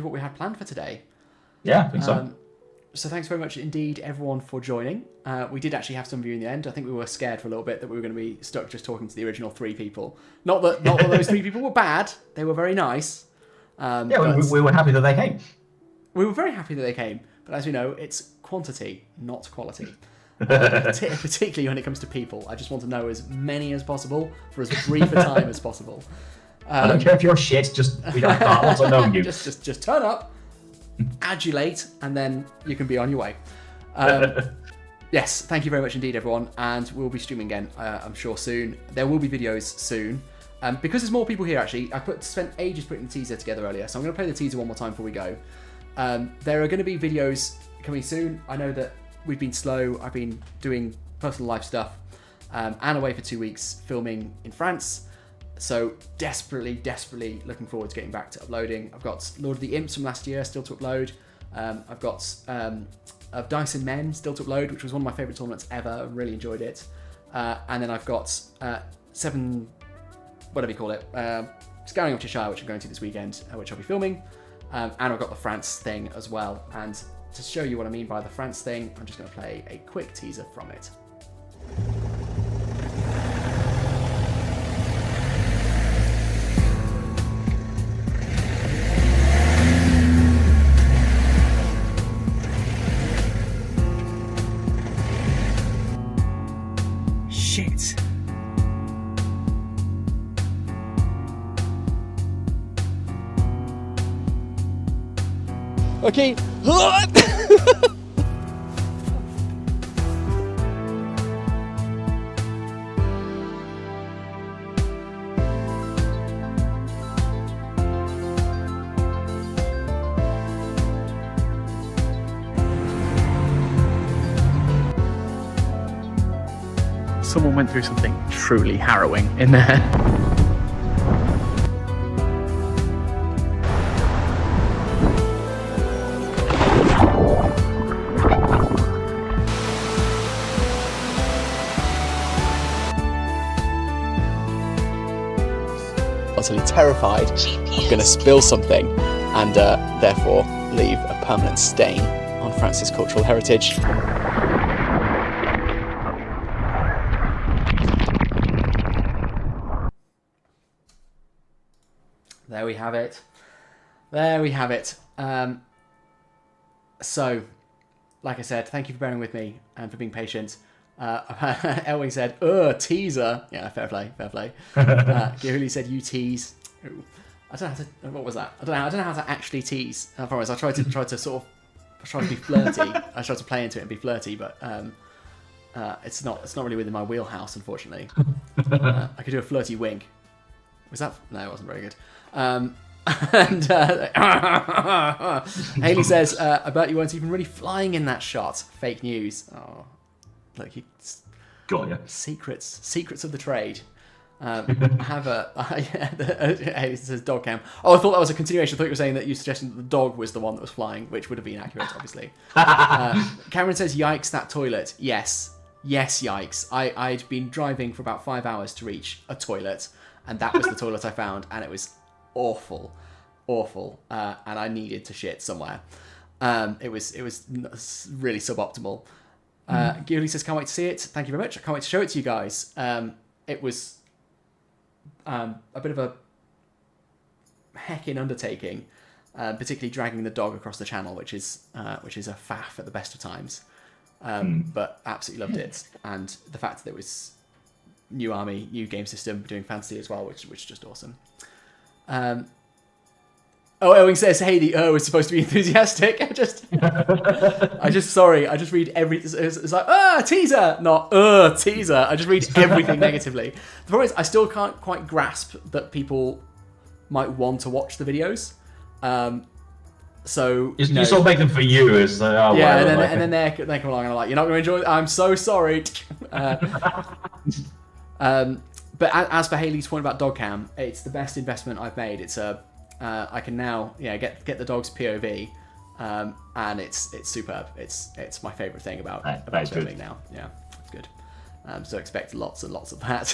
what we had planned for today. Yeah, I think so. So thanks very much indeed, everyone, for joining. We did actually have some of you in the end. I think we were scared for a little bit that we were going to be stuck just talking to the original 3 people. Not that those 3 people were bad. They were very nice. We were happy that they came. We were very happy that they came. But as we know, it's quantity, not quality. Particularly when it comes to people. I just want to know as many as possible for as brief a time as possible. I don't care if you're shit, I want to know you. Just turn up, adulate, and then you can be on your way. Yes, thank you very much indeed, everyone. And we'll be streaming again, I'm sure, soon. There will be videos soon. Because there's more people here, actually, I spent ages putting the teaser together earlier, so I'm going to play the teaser one more time before we go. There are going to be videos coming soon. I know that we've been slow. I've been doing personal life stuff and away for 2 weeks filming in France. So desperately looking forward to getting back to uploading. I've got Lord of the Imps from last year still to upload. I've got of Dice and Men still to upload, which was one of my favourite tournaments ever. I really enjoyed it. And then I've got 7, whatever you call it, Scouring of Cheshire, which I'm going to this weekend, which I'll be filming. And I've got the France thing as well. And to show you what I mean by the France thing, I'm just going to play a quick teaser from it. Shit. Okay. Someone went through something truly harrowing in there. Utterly terrified I'm going to spill something and therefore leave a permanent stain on France's cultural heritage. There we have it. There we have it. So, like I said, thank you for bearing with me and for being patient. Elwing said, teaser. Yeah, fair play, fair play. Gihuli said, you tease. Ooh. I don't know how to, what was that? I don't know how to actually tease. I promise, I tried to be flirty. I tried to play into it and be flirty, but it's not really within my wheelhouse, unfortunately. I could do a flirty wink. Was that? No, it wasn't very good. And Haley says, I bet you weren't even really flying in that shot. Fake news. Oh, look, got ya. Secrets of the trade. Have Haley says dog cam. Oh, I thought that was a continuation. I thought you were saying that you suggested that the dog was the one that was flying, which would have been accurate, obviously. Cameron says, yikes, that toilet. Yes, yikes. I'd been driving for about 5 hours to reach a toilet, and that was the toilet I found, and it was awful. awful, and I needed to shit somewhere. It was really suboptimal. Ghibli says, can't wait to see it. Thank you very much. I can't wait to show it to you guys. It was a bit of a heckin' undertaking, particularly dragging the dog across the channel, which is a faff at the best of times. But absolutely loved it, and the fact that it was new army, new game system, doing fantasy as well, which was just awesome. Owen says, Haley, is supposed to be enthusiastic. I just read every. It's like, teaser, not teaser. I just read everything negatively. The problem is, I still can't quite grasp that people might want to watch the videos. So you sort of make them for you, is and then they come along and are like, you're not going to enjoy it. I'm so sorry. But as for Haley's point about dog cam, it's the best investment I've made. It's I can now get the dog's POV, and it's superb. It's my favourite thing about filming now. Yeah, it's good. So expect lots and lots of that.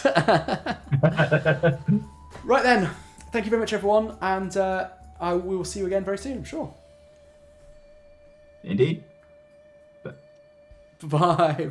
Right then, thank you very much, everyone, and we will see you again very soon, I'm sure. Indeed. Bye.